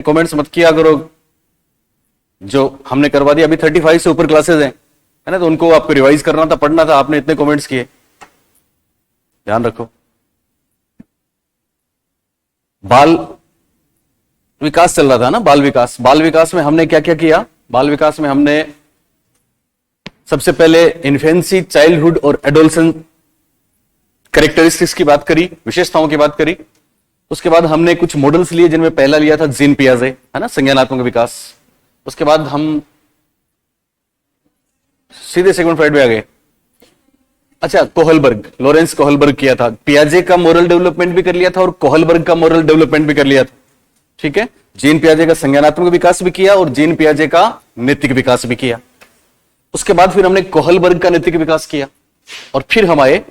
Comments मत किया करो। जो हमने करवा दिया, अभी 35 से ऊपर क्लासेस हैं, है ना, तो उनको आपको रिवाइज करना था, पढ़ना था, आपने इतने कमेंट्स किए, ध्यान रखो। बाल विकास चल रहा था ना, बाल विकास। बाल विकास में हमने क्या क्या किया? बाल विकास में हमने सबसे पहले इन्फेंसी, चाइल्डहुड और एडोलसेंस कैरेक्टरिस्टिक्स की बात करी, विशेषताओं की बात करी। उसके बाद हमने कुछ मॉडल्स लिए, जिनमें पहला लिया था जीन पियाजे, है ना, संज्ञानात्मक विकास। उसके बाद हम सीधे सिगमंड फ्रॉइड में आ गए। अच्छा, कोहलबर्ग, लॉरेंस कोहलबर्ग किया था। पियाजे का मोरल डेवलपमेंट भी कर लिया था और कोहलबर्ग का मोरल डेवलपमेंट भी कर लिया था। ठीक है, जीन पियाजे का संज्ञानात्मक विकास भी किया और जीन पियाजे का नैतिक विकास भी किया। उसके बाद फिर हमने कोहलबर्ग का नैतिक विकास किया और फिर हम आए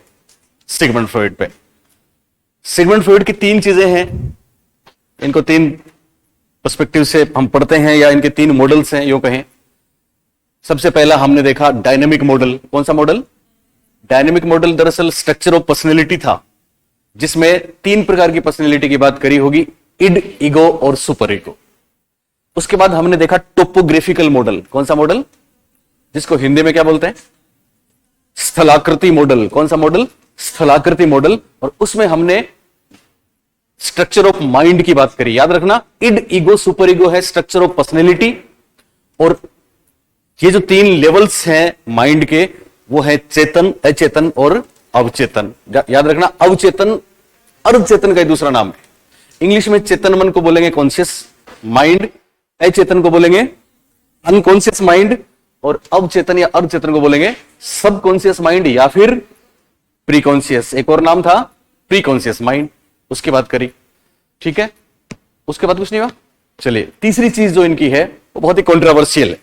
सिगमंड फ्रॉइड पे। सिगमंड फ्रॉइड की तीन चीजें हैं, इनको तीन पर्सपेक्टिव से हम पढ़ते हैं, या इनके तीन मॉडल्स हैं, यूं कहें। सबसे पहला हमने देखा डायनेमिक मॉडल। कौन सा मॉडल? डायनेमिक मॉडल दरअसल स्ट्रक्चर ऑफ पर्सनैलिटी था, जिसमें तीन प्रकार की पर्सनैलिटी की बात करी होगी, इड, ईगो और सुपर ईगो। उसके बाद हमने देखा टोपोग्राफिकल मॉडल। कौन सा मॉडल? जिसको हिंदी में क्या बोलते हैं? स्थलाकृति मॉडल। कौन सा मॉडल? स्थलाकृति मॉडल। और उसमें हमने स्ट्रक्चर ऑफ माइंड की बात करी। याद रखना, इड, ईगो, सुपर ईगो है स्ट्रक्चर ऑफ पर्सनैलिटी, और ये जो तीन लेवल्स हैं माइंड के, वो है चेतन, अचेतन और अवचेतन। याद रखना, अवचेतन अर्धचेतन का दूसरा नाम है। इंग्लिश में चेतन मन को बोलेंगे कॉन्शियस माइंड, अचेतन को बोलेंगे अनकॉन्शियस माइंड, और अवचेतन या अर्धचेतन को बोलेंगे सबकॉन्शियस माइंड या फिर प्रीकॉन्शियस। एक और नाम था प्रीकॉन्शियस माइंड, उसकी बात करी। ठीक है, उसके बाद कुछ नहीं हुआ। चलिए, तीसरी चीज जो इनकी है वो बहुत ही कंट्रोवर्शियल है।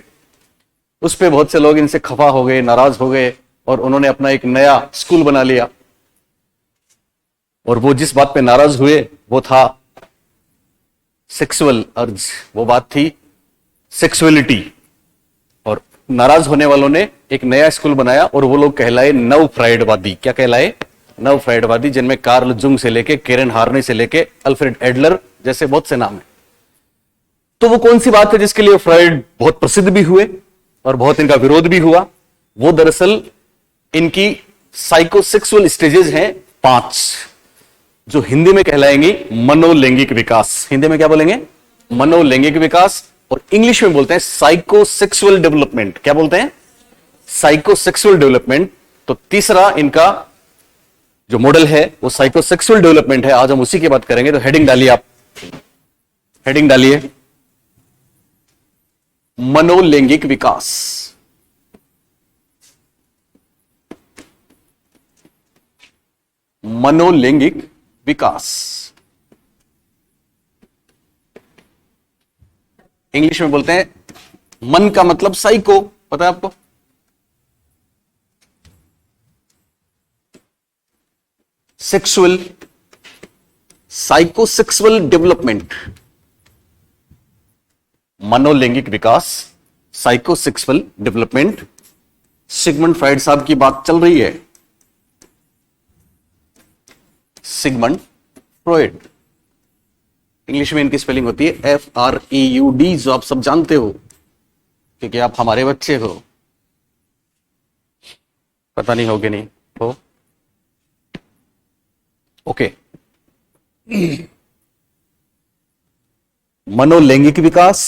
उस पे बहुत से लोग इनसे खफा हो गए, नाराज हो गए, और उन्होंने अपना एक नया स्कूल बना लिया। और वो जिस बात पे नाराज हुए वो था सेक्सुअल अर्ज, वो बात थी सेक्सुअलिटी। और नाराज होने वालों ने एक नया स्कूल बनाया, और वो लोग कहलाए नव फ्राइडवादी। क्या कहलाए? नव फ्राइडवादी, जिनमें कार्ल जुंग से लेके, केरन हार्ने से लेके, अल्फ्रेड एडलर जैसे बहुत से नाम है। तो वो कौन सी बात है जिसके लिए फ्राइड बहुत प्रसिद्ध भी हुए और बहुत इनका विरोध भी हुआ? वो दरअसल इनकी साइकोसेक्सुअल स्टेजेस हैं 5, जो हिंदी में कहलाएंगी मनोलैंगिक विकास। हिंदी में क्या बोलेंगे? मनोलैंगिक विकास। और इंग्लिश में बोलते हैं साइकोसेक्सुअल डेवलपमेंट। क्या बोलते हैं? Psychosexual development. तो तीसरा इनका जो मॉडल है वो साइकोसेक्सुअल डेवलपमेंट है। आज हम उसी की बात करेंगे। तो हेडिंग डालिए, आप हेडिंग डालिए, मनोलैंगिक विकास। मनोलैंगिक विकास इंग्लिश में बोलते हैं, मन का मतलब साइको, पता है आपको? सेक्सुअल, साइकोसेक्सुअल डेवलपमेंट, मनोलैंगिक विकास, साइकोसेक्सुअल डेवलपमेंट। सिगमंड फ्राइड साहब की बात चल रही है। सिगमंड फ्रॉइड, इंग्लिश में इनकी स्पेलिंग होती है FREUD, जो आप सब जानते हो क्योंकि आप हमारे बच्चे हो। पता नहीं होगे, नहीं हो? ओके। मनोलैंगिक विकास,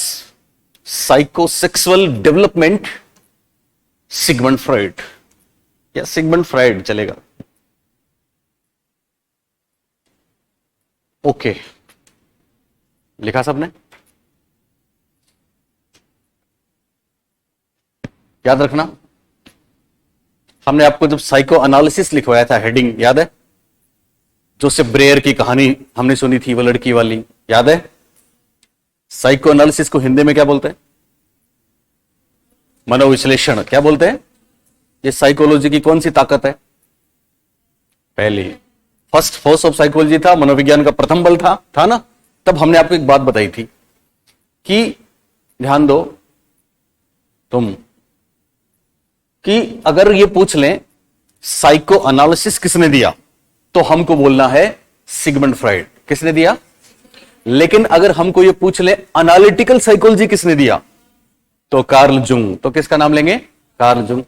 साइकोसेक्सुअल डेवलपमेंट, सिगमंड फ्रॉइड, या सिगमंड फ्राइड चलेगा। ओके, लिखा सबने? याद रखना, हमने आपको जब साइको एनालिसिस लिखवाया था, हेडिंग याद है? जोसेफ ब्रेयर की कहानी हमने सुनी थी, वो लड़की वाली, याद है? साइको एनालिसिस को हिंदी में क्या बोलते हैं? मनोविश्लेषण। क्या बोलते हैं? ये साइकोलॉजी की कौन सी ताकत है? पहली, फर्स्ट फोर्स ऑफ साइकोलॉजी था, मनोविज्ञान का प्रथम बल था ना। तब हमने आपको एक बात बताई थी कि ध्यान दो तुम, कि अगर ये पूछ लें साइको एनालिसिस किसने दिया, तो हमको बोलना है सिगमंड फ्राइड। किसने दिया? लेकिन अगर हमको ये पूछ ले एनालिटिकल साइकोलॉजी किसने दिया, तो कार्ल जुंग। तो किसका नाम लेंगे? Karl Jung.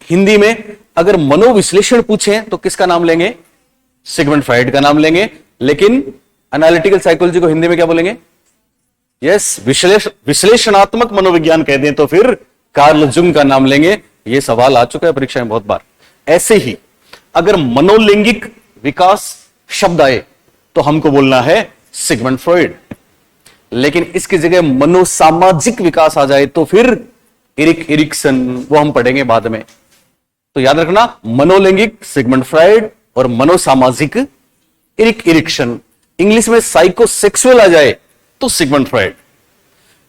हिंदी में अगर मनोविश्लेषण पूछे तो किसका नाम लेंगे? सिगमंड फ्राइड का नाम लेंगे। लेकिन एनालिटिकल साइकोलॉजी को हिंदी में क्या बोलेंगे? यस, विश्लेषणात्मक मनोविज्ञान कह दें तो फिर कार्ल जुंग का नाम लेंगे। यह सवाल आ चुका है परीक्षा में बहुत बार। ऐसे ही अगर मनोलैंगिक विकास शब्द आए तो हमको बोलना है सिगमंड फ्रॉइड। लेकिन इसकी जगह मनोसामाजिक विकास आ जाए तो फिर इरिक इरिक्सन, वो हम पढ़ेंगे बाद में। तो याद रखना, मनोलैंगिक सिगमंड फ्रॉइड और मनोसामाजिक इरिक इरिक्सन। इंग्लिश में साइकोसेक्सुअल आ जाए तो सिगमंड फ्रॉइड,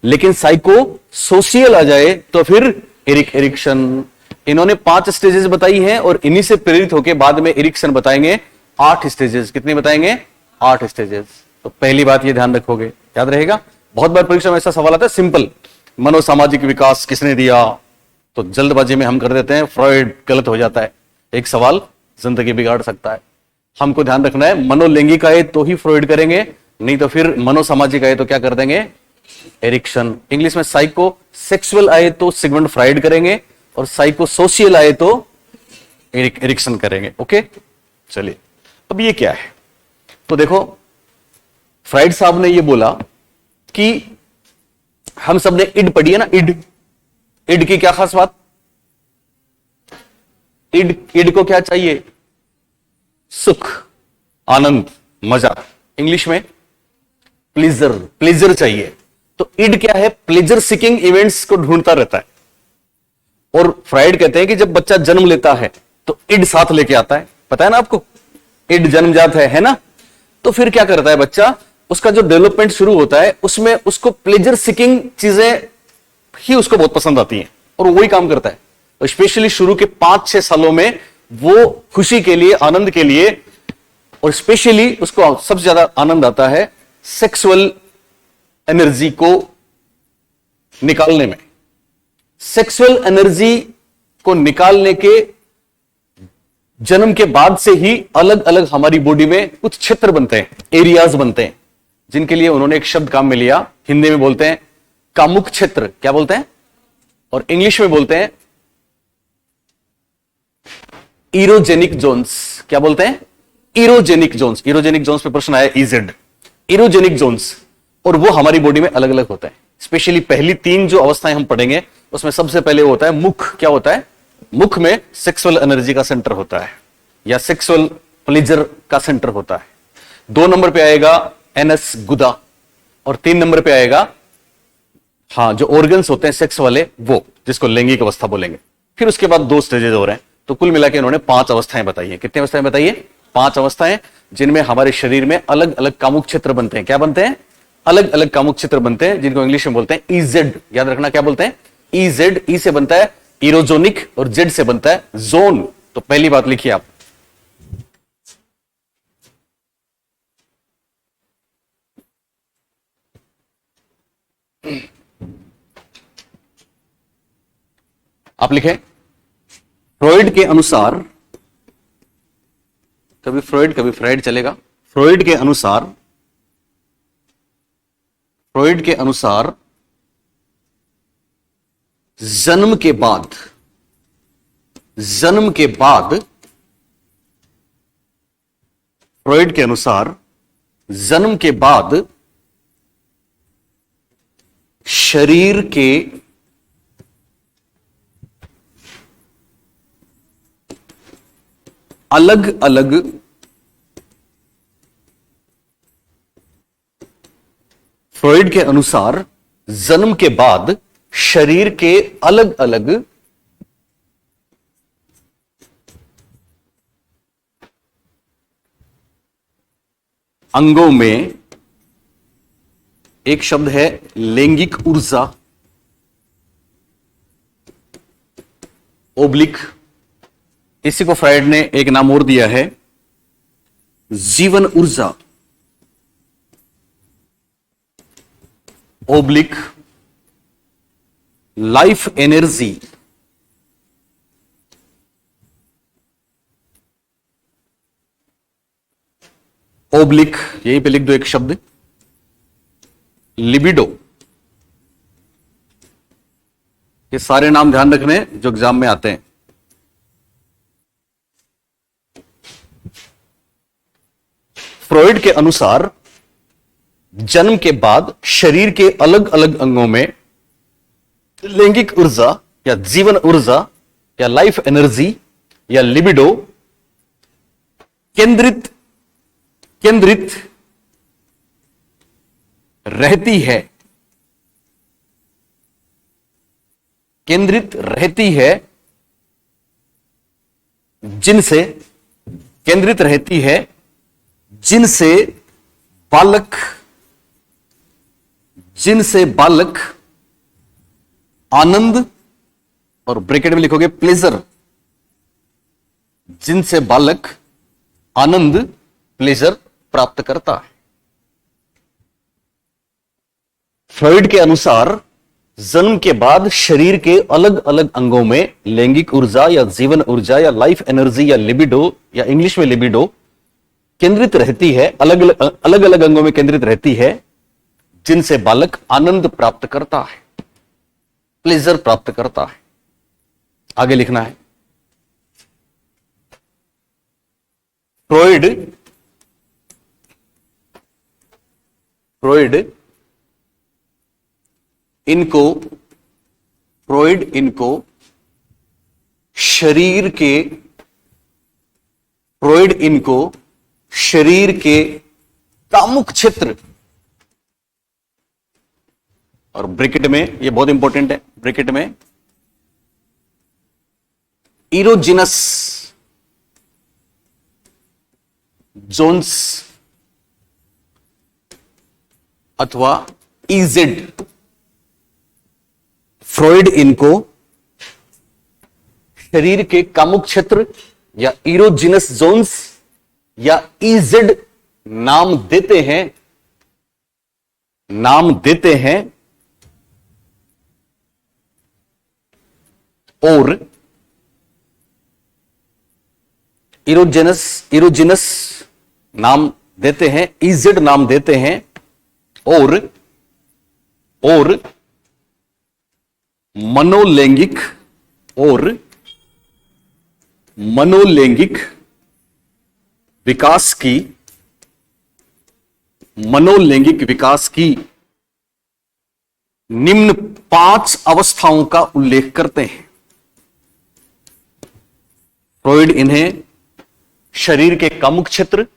लेकिन साइको सोशियल आ जाए तो फिर इरिक इरिक्सन। इन्होंने 5 स्टेजेस बताई हैं और इन्हीं से प्रेरित होकर बाद में इरिक्सन बताएंगे 8 स्टेजेस। कितने बताएंगे? 8 स्टेजेस। तो पहली बात ये ध्यान रखोगे, याद रहेगा। बहुत बार परीक्षा में ऐसा सवाल आता है सिंपल, मनोसामाजिक विकास किसने दिया, तो जल्दबाजी में हम कर देते हैं फ्रॉइड, गलत हो जाता है। एक सवाल जिंदगी बिगाड़ सकता है। हमको ध्यान रखना है, मनोलैंगिक आए तो ही फ्रॉइड करेंगे, नहीं तो फिर मनोसामाजिक आए तो क्या कर देंगे? एरिक्सन। इंग्लिश में साइको सेक्सुअल आए तो सिगमंड फ्राइड करेंगे और साइको सोशियल आए तो एरिक्सन करेंगे। ओके, चलिए अब ये क्या है? तो देखो, फ्राइड साहब ने ये बोला कि हम सब ने इड पढ़ी है ना, इड। इड की क्या खास बात? इड को क्या चाहिए? सुख, आनंद, मजा। इंग्लिश में प्लेजर, प्लेजर चाहिए। तो इड क्या है? प्लेजर सीकिंग इवेंट्स को ढूंढता रहता है। और फ्राइड कहते हैं कि जब बच्चा जन्म लेता है तो इड साथ लेके आता है। पता है ना आपको, इड जन्मजात है ना? तो फिर क्या करता है बच्चा, उसका जो डेवलपमेंट शुरू होता है उसमें उसको प्लेजर सीकिंग चीजें ही उसको बहुत पसंद आती हैं और वही काम करता है। तो स्पेशली शुरू के 5-6 सालों में वो खुशी के लिए, आनंद के लिए, और स्पेशली उसको सबसे ज्यादा आनंद आता है सेक्सुअल एनर्जी को निकालने में। सेक्सुअल एनर्जी को निकालने के जन्म के बाद से ही अलग अलग हमारी बॉडी में कुछ क्षेत्र बनते हैं, एरियाज बनते हैं, जिनके लिए उन्होंने एक शब्द काम में लिया। हिंदी में बोलते हैं कामुक क्षेत्र। क्या बोलते हैं? और इंग्लिश में बोलते हैं इरोजेनिक जोन्स। क्या बोलते हैं? इरोजेनिक जोन्स। इरोजेनिक जोन्स पे प्रश्न आया, इजेड। इरोजेनिक जोन्स, और वो हमारी बॉडी में अलग अलग होता है। स्पेशली पहली 3 जो अवस्थाएं हम पढ़ेंगे उसमें सबसे पहले होता है मुख। क्या होता है? मुख में सेक्सुअल एनर्जी का सेंटर होता है या सेक्सुअल प्लेजर का सेंटर होता है। 2 नंबर पे आएगा एनस, गुदा, और 3 नंबर पे आएगा जो ऑर्गन्स होते हैं सेक्स वाले, वो जिसको लैंगिक अवस्था बोलेंगे। फिर उसके बाद 2 स्टेजेस हो रहे हैं। तो कुल मिला के इन्होंने 5 अवस्थाएं बताई हैं। कितनी अवस्थाएं बताई है? 5 अवस्थाएं, जिनमें हमारे शरीर में अलग अलग कामुक क्षेत्र बनते हैं। क्या बनते हैं? अलग अलग कामुक क्षेत्र बनते हैं, जिनको इंग्लिश में बोलते हैं ईजेड। याद रखना, क्या बोलते हैं? ईजेड। ई से बनता है इरोजोनिक और जेड से बनता है जोन। तो पहली बात लिखिए आप, लिखें फ्रॉइड के अनुसार, कभी फ्रॉइड कभी फ्राइड चलेगा। फ्रॉइड के अनुसार जन्म के बाद फ्रॉइड के अनुसार जन्म के बाद शरीर के अलग अलग फ्रॉइड के अनुसार जन्म के बाद शरीर के अलग अलग अंगों में एक शब्द है लैंगिक ऊर्जा, ओब्लिक, इसी को फ्राइड ने एक नाम और दिया है जीवन ऊर्जा, ओब्लिक लाइफ एनर्जी, ओब्लिक, यहीं पे लिख दो एक शब्द लिबिडो। ये सारे नाम ध्यान रखने जो एग्जाम में आते हैं। फ्रॉइड के अनुसार जन्म के बाद शरीर के अलग अलग अंगों में लैंगिक ऊर्जा या जीवन ऊर्जा या लाइफ एनर्जी या लिबिडो केंद्रित रहती है, केंद्रित रहती है, जिनसे केंद्रित रहती है, जिनसे बालक आनंद, और ब्रैकेट में लिखोगे प्लेजर, जिनसे बालक आनंद प्लेजर प्राप्त करता है। फ्रॉइड के अनुसार जन्म के बाद शरीर के अलग अलग अंगों में लैंगिक ऊर्जा या जीवन ऊर्जा या लाइफ एनर्जी या लिबिडो या इंग्लिश में लिबिडो केंद्रित रहती है, अलग अलग अंगों में केंद्रित रहती है, जिनसे बालक आनंद प्राप्त करता है, प्लेजर प्राप्त करता है। आगे लिखना है, फ्रॉइड इनको शरीर के कामुक क्षेत्र, और ब्रैकेट में ये बहुत इंपॉर्टेंट है, ब्रैकेट में इरोजिनस जोन्स अथवा इजेड। फ्रॉइड इनको शरीर के कामुक क्षेत्र या इरोजिनस जोन्स या इजेड नाम देते हैं और इरोजिनस नाम देते हैं, इजेड नाम देते हैं, और मनोलैंगिक विकास की निम्न 5 अवस्थाओं का उल्लेख करते हैं। फ्रॉइड इन्हें शरीर के कामुक क्षेत्र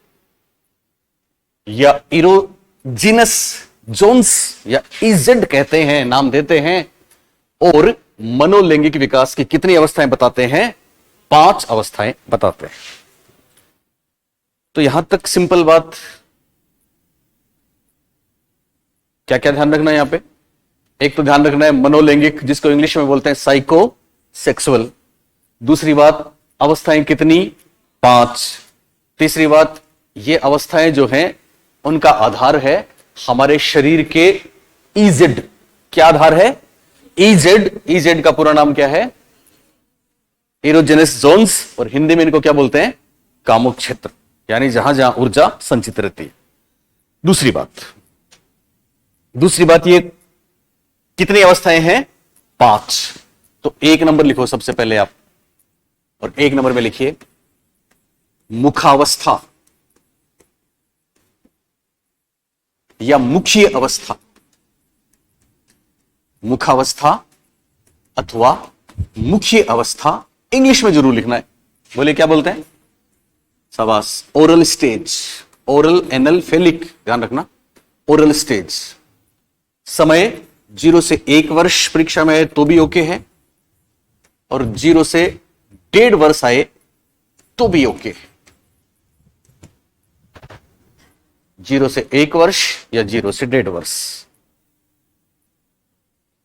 या इरोजिनस जोन्स या इजेड कहते हैं, नाम देते हैं, और मनोलैंगिक विकास की कितनी अवस्थाएं बताते हैं? 5 अवस्थाएं बताते हैं। तो यहां तक सिंपल बात। क्या क्या ध्यान रखना है यहां पे? एक तो ध्यान रखना है मनोलैंगिक, जिसको इंग्लिश में बोलते हैं साइको सेक्सुअल। दूसरी बात, अवस्थाएं कितनी? 5। तीसरी बात, ये अवस्थाएं जो हैं उनका आधार है हमारे शरीर के इजेड। क्या आधार है? इजेड का पूरा नाम क्या है? इरोजेनस जोन्स, और हिंदी में इनको क्या बोलते हैं? कामुक क्षेत्र, यानी जहां जहां ऊर्जा संचित रहती है। दूसरी बात ये कितनी अवस्थाएं हैं? 5। तो 1 नंबर लिखो सबसे पहले आप, और 1 नंबर में लिखिए मुखावस्था या मुख्य अवस्था। मुखावस्था अथवा मुख्य अवस्था इंग्लिश में जरूर लिखना है। बोले क्या बोलते हैं? शाबाश। ओरल स्टेज, ओरल एनल फेलिक, ध्यान रखना। ओरल स्टेज, समय 0 से 1 वर्ष परीक्षा में है तो भी ओके है, और 0 से 1.5 वर्ष आए तो भी ओके है। 0 से 1 वर्ष या 0 से 1.5 वर्ष।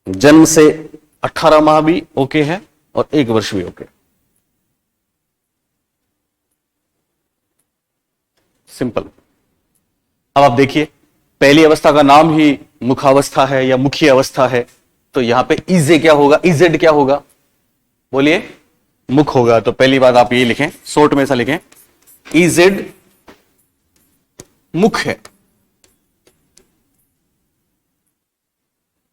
जन्म से 18 माह भी ओके है और 1 वर्ष भी ओके। सिंपल। अब आप देखिए, पहली अवस्था का नाम ही मुखावस्था है या मुख्य अवस्था है, तो यहां पे इजे क्या होगा? इजेड क्या होगा? बोलिए। मुख होगा। तो पहली बात आप ये लिखें, शॉर्ट में ऐसा लिखें, इजेड मुख है।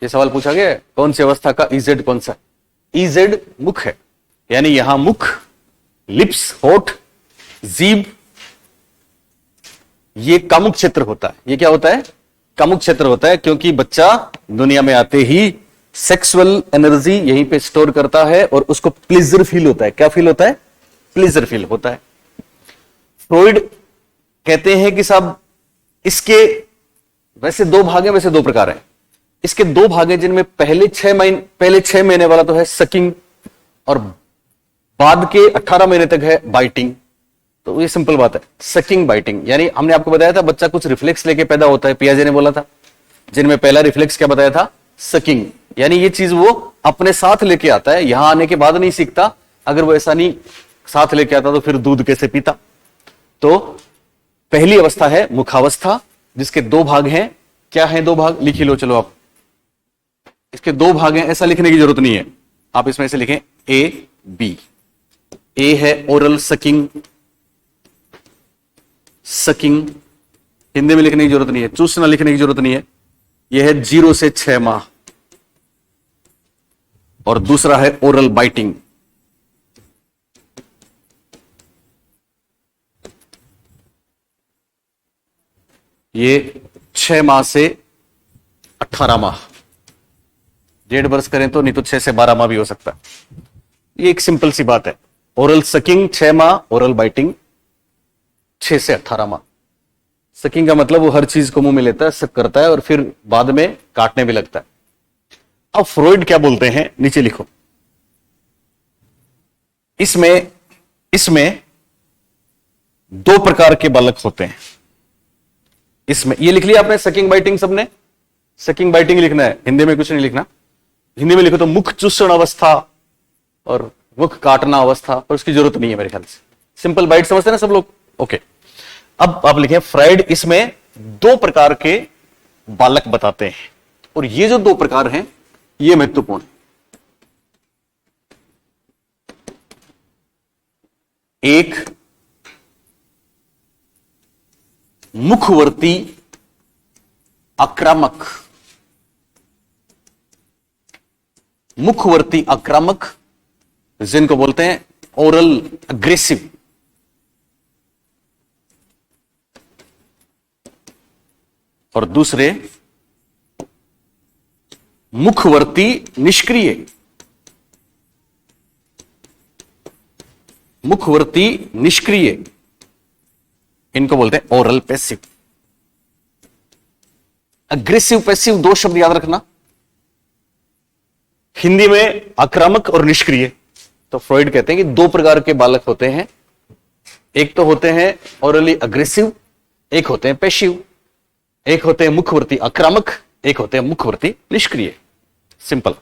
ये सवाल पूछा गया है, कौन सी अवस्था का इजेड कौन सा? इजेड मुख है, यानी यहां मुख, लिप्स, होठ, जीभ, ये कामुक क्षेत्र होता है। ये क्या होता है? कामुक क्षेत्र होता है, क्योंकि बच्चा दुनिया में आते ही सेक्सुअल एनर्जी यहीं पे स्टोर करता है और उसको प्लेजर फील होता है। क्या फील होता है? प्लेजर फील होता है। फ्रॉइड कहते हैं कि साहब इसके वैसे दो भाग हैं, वैसे दो प्रकार हैं। इसके दो भाग हैं जिनमें पहले 6 महीने वाला तो है सकिंग और बाद के 18 महीने तक है बाइटिंग। तो ये सिंपल बात है, सकिंग बाइटिंग। यानी हमने आपको बताया था बच्चा कुछ रिफ्लेक्स लेके पैदा होता है, पियाजे ने बोला था, जिनमें पहला रिफ्लेक्स क्या बताया था? सकिंग। यानी ये चीज वो अपने साथ लेके आता है, यहां आने के बाद नहीं सीखता। अगर वो ऐसा नहीं साथ लेके आता तो फिर दूध कैसे पीता? तो पहली अवस्था है मुखावस्था, जिसके दो भाग हैं। क्या है दो भाग? लिख ही लो चलो आप। इसके दो भाग हैं, ऐसा लिखने की जरूरत नहीं है, आप इसमें से लिखें ए बी। ए है ओरल सकिंग, सकिंग हिंदी में लिखने की जरूरत नहीं है, चूसना लिखने की जरूरत नहीं है। यह है 0 से 6 माह। और दूसरा है ओरल बाइटिंग। ये 6 माह से 18 माह। 1.5 वर्ष करें तो, नहीं तो 6 से 12 माह भी हो सकता है। ये एक सिंपल सी बात है। ओरल सकिंग 6 माह, ओरल बाइटिंग 6 से 18 माह। सकिंग का मतलब वो हर चीज को मुंह में लेता है, सक करता है और फिर बाद में काटने भी लगता है। अब फ्रॉइड क्या बोलते हैं, नीचे लिखो। इसमें दो प्रकार के बालक होते हैं। इसमें ये लिख लिया आपने, सकिंग बाइटिंग, सबने सकिंग बाइटिंग लिखना है, हिंदी में कुछ नहीं लिखना। हिंदी में लिखो तो मुख चूसण अवस्था और मुख काटना अवस्था, पर उसकी जरूरत नहीं है मेरे ख्याल से। सिंपल बाइट समझते हैं ना सब लोग? ओके। अब आप लिखें फ्राइड इसमें दो प्रकार के बालक बताते हैं, और ये जो दो प्रकार हैं ये महत्वपूर्ण। एक मुखवर्ती आक्रामक, मुखवर्ती आक्रामक जिनको बोलते हैं ओरल अग्रेसिव। और दूसरे मुखवर्ती निष्क्रिय, मुखवर्ती निष्क्रिय, इनको बोलते हैं ओरल पैसिव। अग्रेसिव पैसिव दो शब्द याद रखना, हिंदी में आक्रामक और निष्क्रिय। तो फ्रॉइड कहते हैं कि दो प्रकार के बालक होते हैं, एक तो होते हैं ओरली अग्रेसिव, एक होते हैं पैसिव। एक होते हैं मुखवर्ती आक्रामक, एक होते हैं मुखवर्ती निष्क्रिय। सिंपल।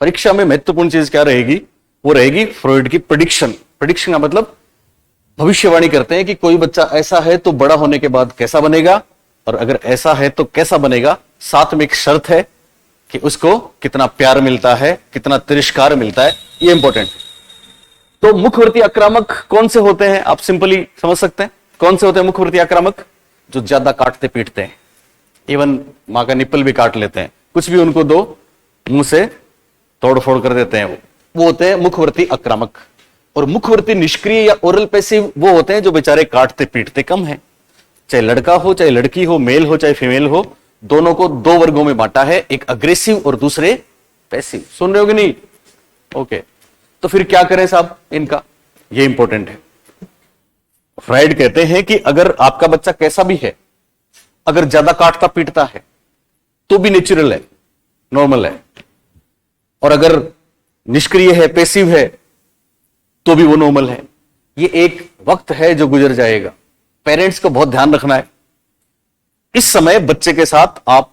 परीक्षा में महत्वपूर्ण चीज क्या रहेगी? वो रहेगी फ्रॉइड की प्रेडिक्शन। प्रेडिक्शन का मतलब भविष्यवाणी करते हैं कि कोई बच्चा ऐसा है तो बड़ा होने के बाद कैसा बनेगा, और अगर ऐसा है तो कैसा बनेगा। साथ में एक शर्त है कि उसको कितना प्यार मिलता है, कितना तिरस्कार मिलता है, ये इंपॉर्टेंट है। तो मुखवर्ती आक्रामक कौन से होते हैं? आप सिंपली समझ सकते हैं कौन से होते हैं मुखवर्ती आक्रामक? जो ज्यादा काटते पीटते हैं, इवन मां का निप्पल भी काट लेते हैं, कुछ भी उनको दो मुंह से तोड़ फोड़ कर देते हैं, वो होते हैं मुखवर्ती आक्रामक। और मुखवर्ती निष्क्रिय या ओरल पैसिव वो होते हैं जो बेचारे काटते पीटते कम है। चाहे लड़का हो चाहे लड़की हो, मेल हो चाहे फीमेल हो, दोनों को दो वर्गों में बांटा है, एक अग्रेसिव और दूसरे पैसिव। सुन रहे हो कि नहीं? ओके। तो फिर क्या करें साहब इनका? ये इंपॉर्टेंट है। फ्राइड कहते हैं कि अगर आपका बच्चा कैसा भी है, अगर ज्यादा काटता पीटता है तो भी नेचुरल है, नॉर्मल है, और अगर निष्क्रिय है, पैसिव है, तो भी वो नॉर्मल है। ये एक वक्त है जो गुजर जाएगा। पेरेंट्स को बहुत ध्यान रखना है, इस समय बच्चे के साथ आप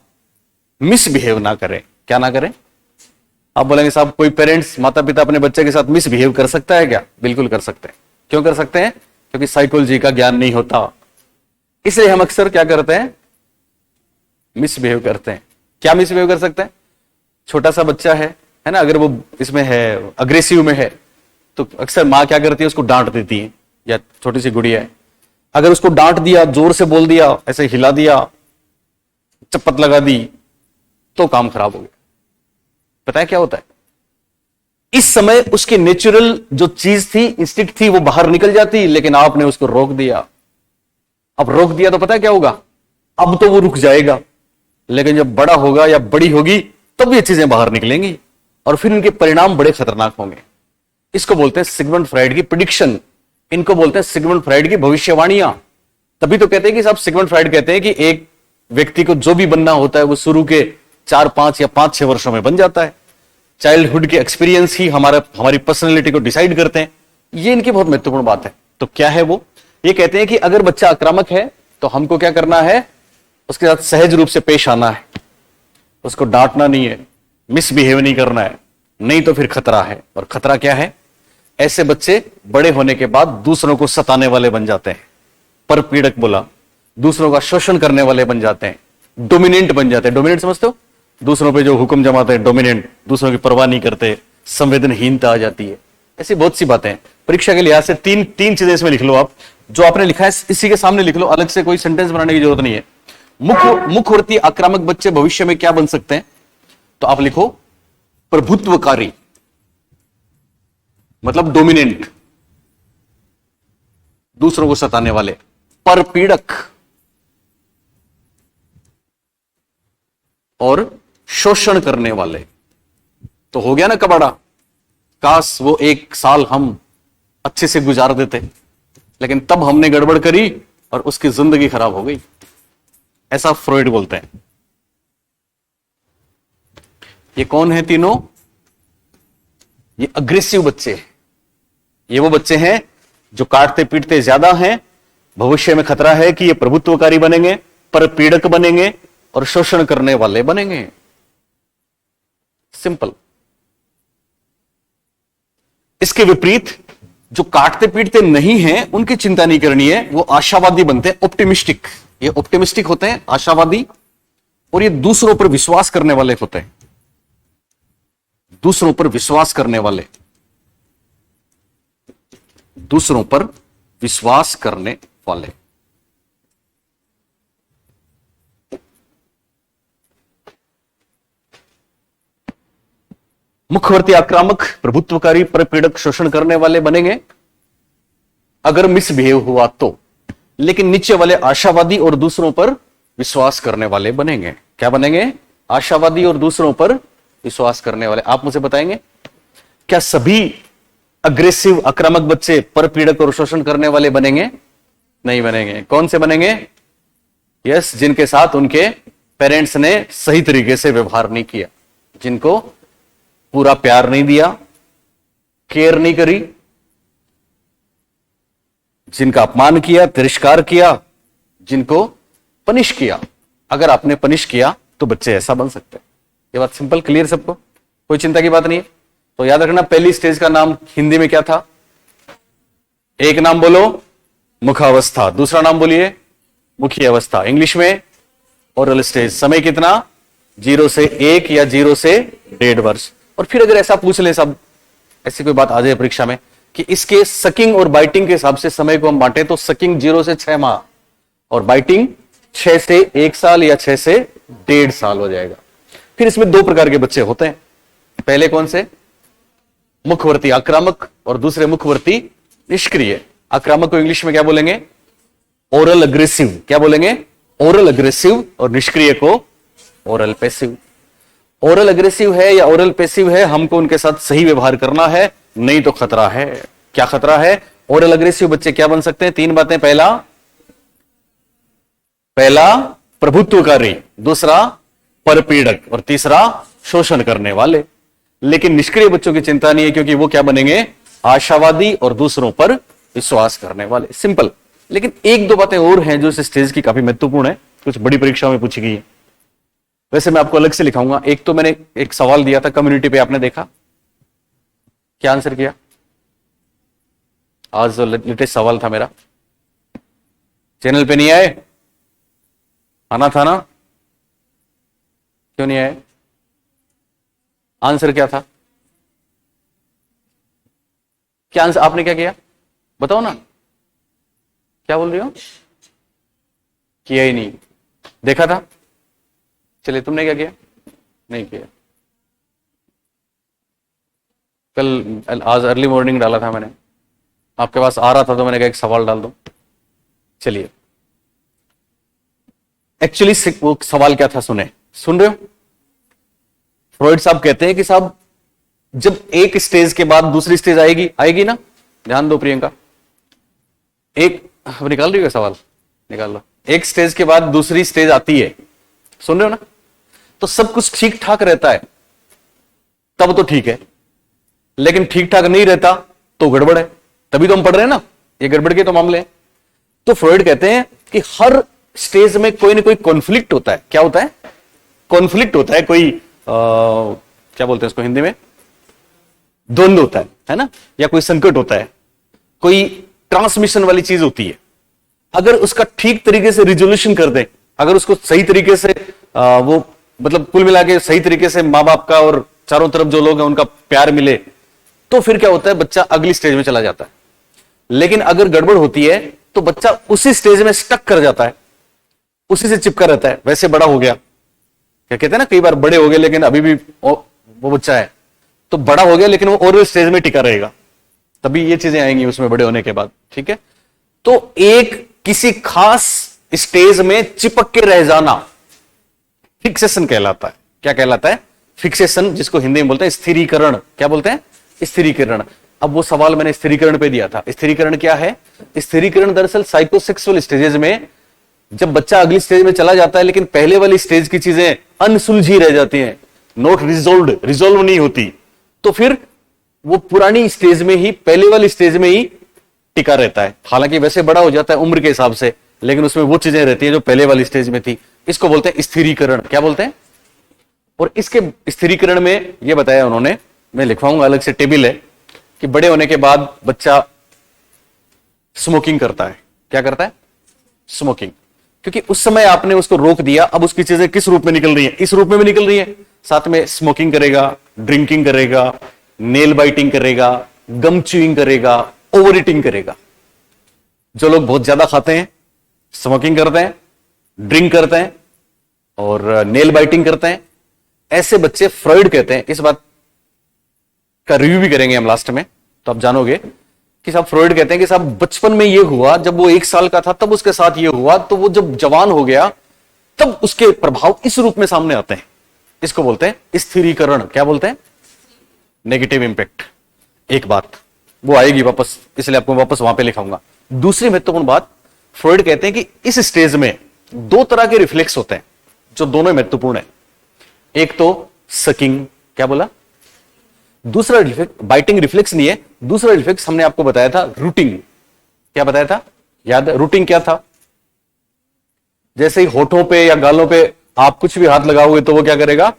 मिसबिहेव ना करें। क्या ना करें? आप बोलेंगे साहब कोई पेरेंट्स, माता पिता अपने बच्चे के साथ मिसबिहेव कर सकता है क्या? बिल्कुल कर सकते हैं। क्यों कर सकते हैं? क्योंकि साइकोलॉजी का ज्ञान नहीं होता, इसलिए हम अक्सर क्या करते हैं? मिसबिहेव करते हैं। क्या मिसबिहेव कर सकते हैं? छोटा सा बच्चा है ना, अगर वो इसमें है, अग्रेसिव में है, तो अक्सर मां क्या करती है? उसको डांट देती है, या छोटी सी गुड़िया है, अगर उसको डांट दिया, जोर से बोल दिया, ऐसे हिला दिया, चप्पत लगा दी, तो काम खराब हो गया। पता है क्या होता है, इस समय उसकी नेचुरल जो चीज थी, इंस्टिंक्ट थी, वो बाहर निकल जाती, लेकिन आपने उसको रोक दिया। अब रोक दिया तो पता है क्या होगा, अब तो वो रुक जाएगा, लेकिन जब बड़ा होगा या बड़ी होगी तब ये चीजें बाहर निकलेंगी और फिर इनके परिणाम बड़े खतरनाक होंगे। इसको बोलते हैं सिगमंड फ्राइड की प्रिडिक्शन, इनको बोलते हैं सिगमंड फ्राइड की भविष्यवाणियां। तभी तो कहते हैं कि साहब, सिगमंड फ्राइड कहते हैं कि एक व्यक्ति को जो भी बनना होता है वो शुरू के 4-5 या 5-6 वर्षों में बन जाता है। चाइल्डहुड के एक्सपीरियंस ही हमारी पर्सनैलिटी को डिसाइड करते हैं। ये इनकी बहुत महत्वपूर्ण बात है। तो क्या है वो, ये कहते हैं कि अगर बच्चा आक्रामक है तो हमको क्या करना है, उसके साथ सहज रूप से पेश आना है, उसको डांटना नहीं है, मिसबिहेव नहीं करना है, नहीं तो फिर खतरा है। और खतरा क्या है, ऐसे बच्चे बड़े होने के बाद दूसरों को सताने वाले बन जाते हैं, परपीड़क बोला, दूसरों का शोषण करने वाले बन जाते हैं, डोमिनेंट बन जाते हैं। डोमिनेंट समझते हो, दूसरों पे जो हुक्म जमाते हैं, डोमिनेंट, दूसरों की परवाह नहीं करते, संवेदनहीनता आ जाती है। ऐसी बहुत सी बातें हैं। परीक्षा के लिहाज से तीन चीजें इसमें लिख लो आप, जो आपने लिखा है इसी के सामने लिख लो, अलग से कोई सेंटेंस बनाने की जरूरत नहीं है। मुखवर्ती आक्रामक बच्चे भविष्य में क्या बन सकते हैं, तो आप लिखो प्रभुत्वकारी, मतलब डोमिनेंट, दूसरों को सताने वाले, परपीड़क और शोषण करने वाले। तो हो गया ना कबाड़ा। काश वो 1 साल हम अच्छे से गुजार देते, लेकिन तब हमने गड़बड़ करी और उसकी जिंदगी खराब हो गई। ऐसा फ्रॉइड बोलते हैं। ये कौन है तीनों, ये अग्रेसिव बच्चे हैं। ये वो बच्चे हैं जो काटते पीटते ज्यादा हैं, भविष्य में खतरा है कि ये प्रभुत्वकारी बनेंगे, परपीड़क बनेंगे और शोषण करने वाले बनेंगे। सिंपल। इसके विपरीत जो काटते पीटते नहीं हैं, उनकी चिंता नहीं करनी है, वो आशावादी बनते हैं, ऑप्टिमिस्टिक। ये ऑप्टिमिस्टिक होते हैं, आशावादी, और ये दूसरों पर विश्वास करने वाले होते हैं, दूसरों पर विश्वास करने वाले, दूसरों पर विश्वास करने वाले। मुखवर्ती आक्रामक, प्रभुत्वकारी, परपीड़क, शोषण करने वाले बनेंगे अगर मिसबिहेव हुआ तो, लेकिन नीचे वाले आशावादी और दूसरों पर विश्वास करने वाले बनेंगे। क्या बनेंगे, आशावादी और दूसरों पर विश्वास करने वाले। आप मुझे बताएंगे, क्या सभी अग्रेसिव आक्रामक बच्चे परपीड़क और शोषण करने वाले बनेंगे? नहीं बनेंगे। कौन से बनेंगे? यस, जिनके साथ उनके पेरेंट्स ने सही तरीके से व्यवहार नहीं किया, जिनको पूरा प्यार नहीं दिया, केयर नहीं करी, जिनका अपमान किया, तिरस्कार किया, जिनको पनिश किया। अगर आपने पनिश किया तो बच्चे ऐसा बन सकते हैं। ये बात सिंपल, क्लियर सबको, कोई चिंता की बात नहीं है। तो याद रखना, पहली स्टेज का नाम हिंदी में क्या था? एक नाम बोलो मुखावस्था, दूसरा नाम बोलिए मुखी अवस्था। इंग्लिश में ओरल स्टेज। समय कितना? 0 से 1 या 0 से 1.5 वर्ष। और फिर अगर ऐसा पूछ ले सब, ऐसी कोई बात आ जाए परीक्षा में कि इसके सकिंग और बाइटिंग के हिसाब से समय को हम बांटे, तो सकिंग 0 से 6 माह और बाइटिंग 6 से 1 साल या 6 से 1.5 साल हो जाएगा। फिर इसमें 2 प्रकार के बच्चे होते हैं। पहले कौन से? मुखवर्ती आक्रामक और दूसरे मुखवर्ती निष्क्रिय। आक्रामक को इंग्लिश में क्या बोलेंगे? Oral aggressive. क्या बोलेंगे? Oral aggressive. और निष्क्रिय को ओरल पैसिव। ओरल अग्रेसिव है या ओरल पैसिव है, हमको उनके साथ सही व्यवहार करना है, नहीं तो खतरा है। क्या खतरा है? ओरल अग्रेसिव बच्चे क्या बन सकते हैं? 3 बातें। पहला प्रभुत्वकारी, दूसरा परपीड़क और तीसरा शोषण करने वाले। लेकिन निष्क्रिय बच्चों की चिंता नहीं है, क्योंकि वो क्या बनेंगे? आशावादी और दूसरों पर विश्वास करने वाले। सिंपल। लेकिन 1-2 बातें और हैं जो इस स्टेज की काफी महत्वपूर्ण है, कुछ बड़ी परीक्षाओं में पूछी गई है। वैसे मैं आपको अलग से लिखाऊंगा। एक तो मैंने एक सवाल दिया था कम्युनिटी पे, आपने देखा? क्या आंसर किया? आज जो लेटेस्ट सवाल था मेरा, चैनल पे नहीं आए? आना था ना, क्यों नहीं आए? आंसर क्या था? क्या आंसर? आपने क्या किया बताओ ना, क्या बोल रही हो? किया ही नहीं। देखा था? चलिए, तुमने क्या किया? नहीं किया। कल आज अर्ली मॉर्निंग डाला था मैंने, आपके पास आ रहा था तो मैंने कहा एक सवाल डाल दो। चलिए, एक्चुअली वो सवाल क्या था, सुन रहे हो? फ्रॉइड साहब कहते हैं कि साहब जब एक स्टेज के बाद दूसरी स्टेज आएगी ना, ध्यान दो प्रियंका, एक अब निकाल रही हो सवाल, निकाल लो। एक स्टेज के बाद दूसरी स्टेज आती है, सुन रहे हो ना? तो सब कुछ ठीक ठाक रहता है तब तो ठीक है, लेकिन ठीक ठाक नहीं रहता तो गड़बड़ है। तभी तो हम पढ़ रहे हैं ना, ये गड़बड़ के तो मामले हैं। तो फ्रॉइड कहते हैं कि हर स्टेज में कोई ना कोई कॉन्फ्लिक्ट होता है। क्या होता है? कॉन्फ्लिक्ट होता है, कोई क्या बोलते हैं इसको हिंदी में, द्वंद्व होता है ना, या कोई संकट होता है, कोई ट्रांसमिशन वाली चीज होती है। अगर उसका ठीक तरीके से रिजोल्यूशन कर दें, अगर उसको सही तरीके से वो मतलब कुल मिला के सही तरीके से माँ बाप का और चारों तरफ जो लोग हैं उनका प्यार मिले, तो फिर क्या होता है, बच्चा अगली स्टेज में चला जाता है। लेकिन अगर गड़बड़ होती है तो बच्चा उसी स्टेज में स्टक कर जाता है, उसी से चिपका रहता है। वैसे बड़ा हो गया, क्या कहते हैं ना, कई बार बड़े हो गए लेकिन अभी भी वो बच्चा है, तो बड़ा हो गया लेकिन वो ओरल स्टेज में टिका रहेगा। तभी ये चीजें आएंगी उसमें बड़े होने के बाद, ठीक है? तो एक किसी खास स्टेज में चिपक के रह जाना फिक्सेशन कहलाता है। क्या कहलाता है? फिक्सेशन, जिसको हिंदी में बोलते हैं स्थिरीकरण। क्या बोलते हैं? स्थिरीकरण। अब वो सवाल मैंने स्थिरीकरण पे दिया था। स्थिरीकरण क्या है? स्थिरीकरण दरअसल साइकोसेक्सुअल स्टेजेस में जब बच्चा अगली स्टेज में चला जाता है लेकिन पहले वाली स्टेज की चीजें अनसुलझी रह जाती हैं, नॉट रिजोल्व नहीं होती, तो फिर वो पुरानी स्टेज में ही, पहले वाली स्टेज में ही टिका रहता है। हालांकि वैसे बड़ा हो जाता है उम्र के हिसाब से, लेकिन उसमें वो चीजें रहती हैं जो पहले वाली स्टेज में थी। इसको बोलते हैं स्थिरीकरण। क्या बोलते हैं? और इसके स्थिरीकरण में ये बताया उन्होंने, मैं लिखवाऊंगा, अलग से टेबल है, कि बड़े होने के बाद बच्चा स्मोकिंग करता है। क्या करता है? स्मोकिंग। क्योंकि उस समय आपने उसको रोक दिया, अब उसकी चीजें किस रूप में निकल रही हैं? इस रूप में भी निकल रही हैं। साथ में स्मोकिंग करेगा, ड्रिंकिंग करेगा, नेल बाइटिंग करेगा, गम च्यूइंग करेगा, ओवर ईटिंग करेगा। जो लोग बहुत ज्यादा खाते हैं, स्मोकिंग करते हैं, ड्रिंक करते हैं और नेल बाइटिंग करते हैं, ऐसे बच्चे फ्रॉइड कहते हैं, इस बात का रिव्यू भी करेंगे हम लास्ट में, तो आप जानोगे कि साहब फ्रॉइड कहते हैं कि साहब बचपन में ये हुआ, जब वो 1 साल का था तब उसके साथ ये हुआ, तो वो जब जवान हो गया तब उसके प्रभाव इस रूप में सामने आते हैं। इसको बोलते हैं स्थिरीकरण। क्या बोलते हैं? Negative impact. एक बात वो आएगी वापस, इसलिए आपको वापस वहां पे लिखाऊंगा। दूसरी महत्वपूर्ण बात, फ्रॉइड कहते हैं कि इस स्टेज में 2 तरह के रिफ्लेक्स होते हैं जो दोनों महत्वपूर्ण है। एक तो सकिंग, क्या बोला? दूसरा रिफ्लेक्स बाइटिंग रिफ्लेक्स नहीं है, दूसरा रिफ्लेक्स हमने आपको बताया था रूटिंग। क्या बताया था? याद है रूटिंग क्या था? जैसे ही होठों पे या गालों पे आप कुछ भी हाथ लगाओगे तो वो क्या करेगा?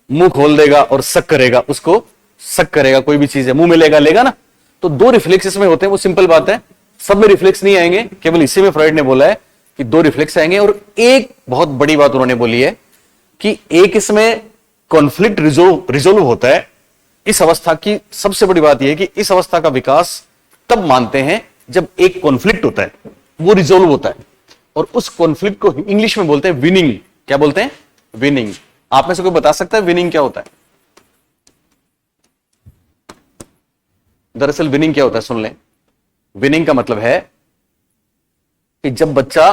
मुंह खोल देगा और सक करेगा, उसको सक करेगा। कोई भी चीज है मुंह में लेगा ना। तो 2 रिफ्लेक्स इसमें होते हैं, वो सिंपल बात है। सब में रिफ्लेक्स नहीं आएंगे, केवल इसी में फ्रॉइड ने बोला है कि 2 रिफ्लेक्स आएंगे। और एक बहुत बड़ी बात उन्होंने बोली है कि एक इसमें कॉन्फ्लिक्ट रिजोल्व होता है। इस अवस्था की सबसे बड़ी बात यह है कि इस अवस्था का विकास तब मानते हैं जब एक कॉन्फ्लिक्ट होता है, वो रिजोल्व होता है, और उस कॉन्फ्लिक्ट को इंग्लिश में बोलते हैं विनिंग। क्या बोलते हैं? विनिंग। आप में से कोई बता सकता है विनिंग क्या होता है? दरअसल विनिंग क्या होता है सुन लें। विनिंग का मतलब है कि जब बच्चा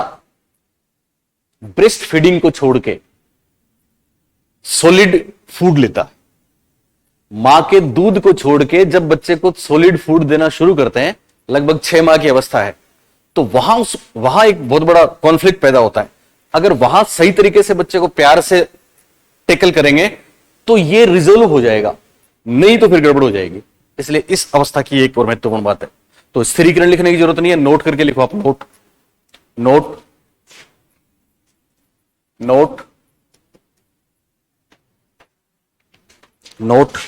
ब्रेस्ट फीडिंग को छोड़ के सॉलिड फूड लेता है, मां के दूध को छोड़ के जब बच्चे को सॉलिड फूड देना शुरू करते हैं, लगभग 6 माह की अवस्था है, तो वहां एक बहुत बड़ा कॉन्फ्लिक्ट पैदा होता है। अगर वहां सही तरीके से बच्चे को प्यार से टेकल करेंगे तो ये रिजोल्व हो जाएगा, नहीं तो फिर गड़बड़ हो जाएगी। इसलिए इस अवस्था की एक और महत्वपूर्ण बात है। तो स्थिरीकरण लिखने की जरूरत नहीं है, नोट करके लिखो आप। Note note note note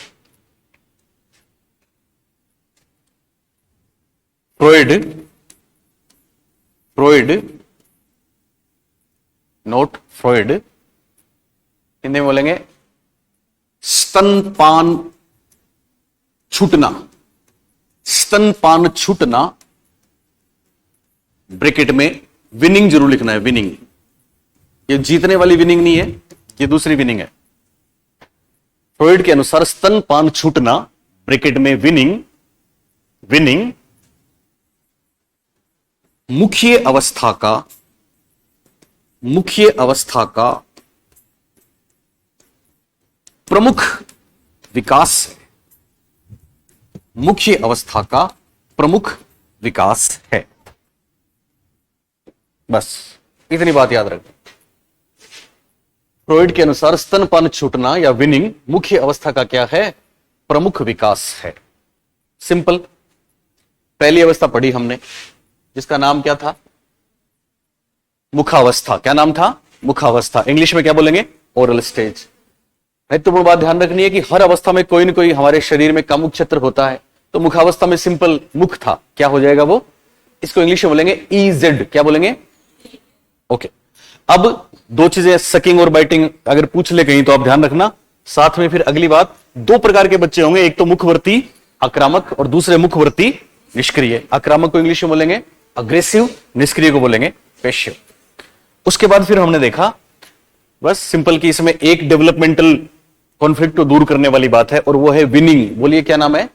Freud note. Freud Hindi में बोलेंगे स्तनपान छूटना। स्तनपान छूटना, ब्रैकेट में विनिंग जरूर लिखना है। विनिंग, ये जीतने वाली विनिंग नहीं है, ये दूसरी विनिंग है। फ्रॉइड के अनुसार स्तनपान छूटना ब्रैकेट में विनिंग मुख्य अवस्था का प्रमुख विकास है। मुख्य अवस्था का प्रमुख विकास है। बस इतनी बात याद रखें। फ्रॉइड के अनुसार स्तनपान छूटना या विनिंग मुख्य अवस्था का क्या है? प्रमुख विकास है। सिंपल। पहली अवस्था पढ़ी हमने जिसका नाम क्या था? मुखावस्था। क्या नाम था? मुखावस्था। इंग्लिश में क्या बोलेंगे? Oral stage. महत्वपूर्ण बात ध्यान रखनी है कि हर अवस्था में कोई ना कोई हमारे शरीर में कामुक क्षेत्र होता है। तो मुखावस्था में सिंपल मुख था, क्या हो जाएगा वो? इसको इंग्लिश में बोलेंगे EZ। क्या बोलेंगे? ओके। अब दो चीजें सकिंग और बाइटिंग अगर पूछ ले कहीं तो आप ध्यान रखना। साथ में फिर अगली बात, दो प्रकार के बच्चे होंगे, एक तो मुखवर्ती आक्रामक और दूसरे मुखवर्ती निष्क्रिय। आक्रामक को इंग्लिश में बोलेंगे अग्रेसिव, निष्क्रिय को बोलेंगे पैसिव। उसके बाद फिर हमने देखा बस सिंपल कि इसमें एक डेवलपमेंटल कॉन्फ्लिक्ट को दूर करने वाली बात है और वो है विनिंग। बोलिए क्या नाम है?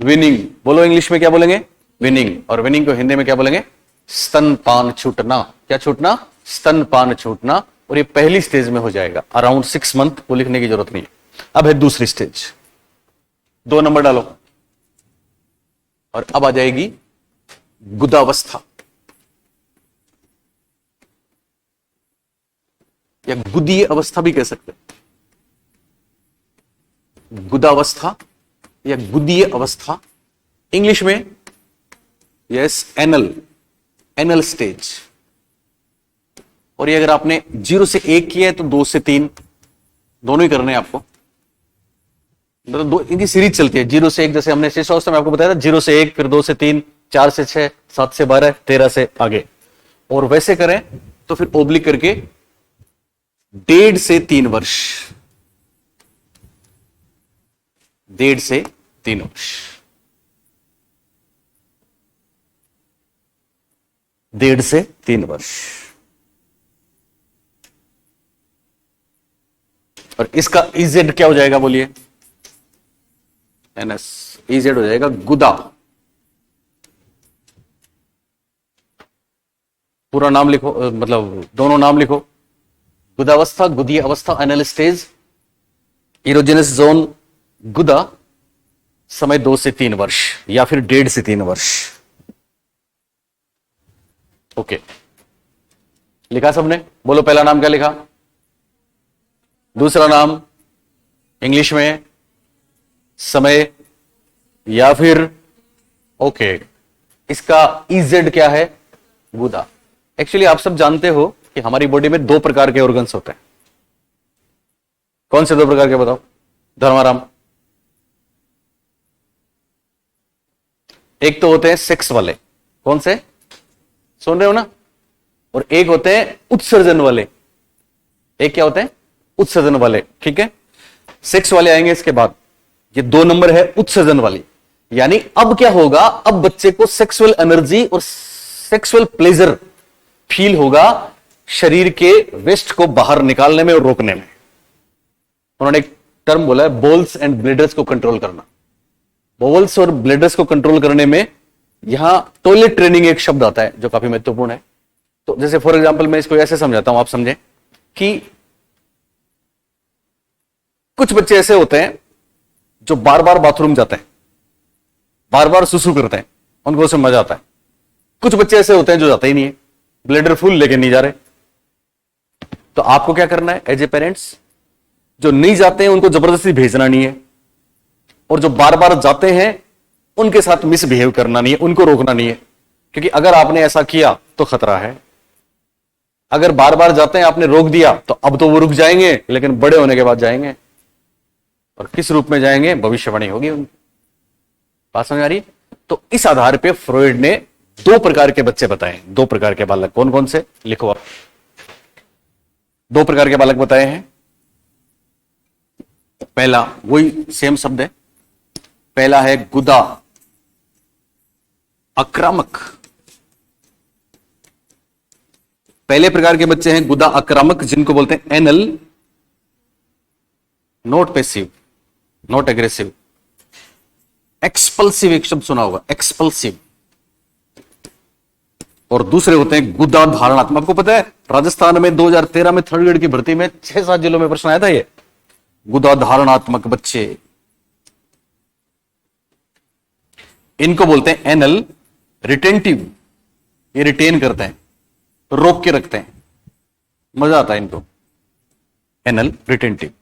विनिंग। बोलो इंग्लिश में क्या बोलेंगे? विनिंग। और विनिंग को हिंदी में क्या बोलेंगे? स्तनपान छूटना। क्या छूटना? स्तनपान छूटना। और ये पहली स्टेज में हो जाएगा अराउंड 6 मंथ, वो लिखने की जरूरत नहीं है। अब है दूसरी स्टेज, 2 नंबर डालो। और अब आ जाएगी गुदावस्था या गुदीय अवस्था भी कह सकते हैं। गुदावस्था या गुदीय अवस्था, इंग्लिश में यस एनल स्टेज। और ये अगर आपने 0 से 1 किया है तो 2 से 3 दोनों ही करने हैं आपको। मतलब इनकी सीरीज चलती है 0 से 1। जैसे हमने शेष अवस्था में आपको बताया था 0 से 1, फिर 2 से 3, 4 से 6, 7 से 12, 13 से आगे। और वैसे करें तो फिर ओब्लिक करके 1.5 से 3 वर्ष। 1.5 से 3 वर्ष। 1.5 से 3 वर्ष। और इसका EZ क्या हो जाएगा? बोलिए। NS। EZ हो जाएगा गुदा। पूरा नाम लिखो, मतलब दोनों नाम लिखो। गुदावस्था, गुदीय अवस्था, एनल स्टेज, इरोजेनस जोन गुदा, समय 2 से 3 वर्ष या फिर 1.5 से 3 वर्ष। ओके, लिखा सबने? बोलो पहला नाम क्या लिखा? दूसरा नाम इंग्लिश में समय या फिर ओके। इसका EZ क्या है? गुदा। एक्चुअली आप सब जानते हो कि हमारी बॉडी में 2 प्रकार के ऑर्गन्स होते हैं। कौन से 2 प्रकार के बताओ धर्माराम? एक तो होते हैं सेक्स वाले। कौन से? सुन रहे हो ना? और एक होते हैं उत्सर्जन वाले। एक क्या होते हैं? उत्सर्जन वाले। ठीक है, सेक्स वाले आएंगे इसके बाद। ये 2 नंबर है उत्सर्जन वाली। यानी अब क्या होगा? अब बच्चे को सेक्सुअल एनर्जी और सेक्सुअल प्लेजर फील होगा शरीर के वेस्ट को बाहर निकालने में और रोकने में। उन्होंने एक टर्म बोला है बोल्स एंड ब्लेडर्स को कंट्रोल करना। बोल्स और ब्लेडर्स को कंट्रोल करने में यहां टॉयलेट ट्रेनिंग एक शब्द आता है जो काफी महत्वपूर्ण है। तो जैसे फॉर एग्जांपल मैं इसको ऐसे समझाता हूं, आप समझें कि कुछ बच्चे ऐसे होते हैं जो बार बार बाथरूम जाते हैं, बार बार सुसु करते हैं, उनको उसमें मजा आता है। कुछ बच्चे ऐसे होते हैं जो जाते ही नहीं है, ब्लेडर फुल लेके नहीं जा रहे। तो आपको क्या करना है एज ए पेरेंट्स? जो नहीं जाते हैं उनको जबरदस्ती भेजना नहीं है, और जो बार बार जाते हैं उनके साथ मिसबिहेव करना नहीं है, उनको रोकना नहीं है। क्योंकि अगर आपने ऐसा किया तो खतरा है। अगर बार बार जाते हैं आपने रोक दिया तो अब तो वो रुक जाएंगे, लेकिन बड़े होने के बाद जाएंगे, और किस रूप में जाएंगे भविष्यवाणी होगी उनकी। बात समझ आ रही? तो इस आधार पे फ्रॉइड ने 2 प्रकार के बच्चे बताए, 2 प्रकार के बालक। कौन कौन से? लिखो आप। 2 प्रकार के बालक बताए हैं। पहला, वही सेम शब्द है, पहला है गुदा आक्रामक। पहले प्रकार के बच्चे हैं गुदा आक्रामक, जिनको बोलते हैं anal, not passive. Not aggressive. Expulsive एक शब्द सुना होगा, एक्सपल्सिव। और दूसरे होते हैं गुदा धारणात्मक। आपको पता है राजस्थान में 2013 में थर्ड ग्रेड की भर्ती में 6-7 जिलों में प्रश्न आया था ये, गुदा धारणात्मक बच्चे। इनको बोलते हैं एनल रिटेंटिव। ये रिटेन करते हैं, रोक के रखते हैं, मजा आता है इनको, एनल रिटेंटिव।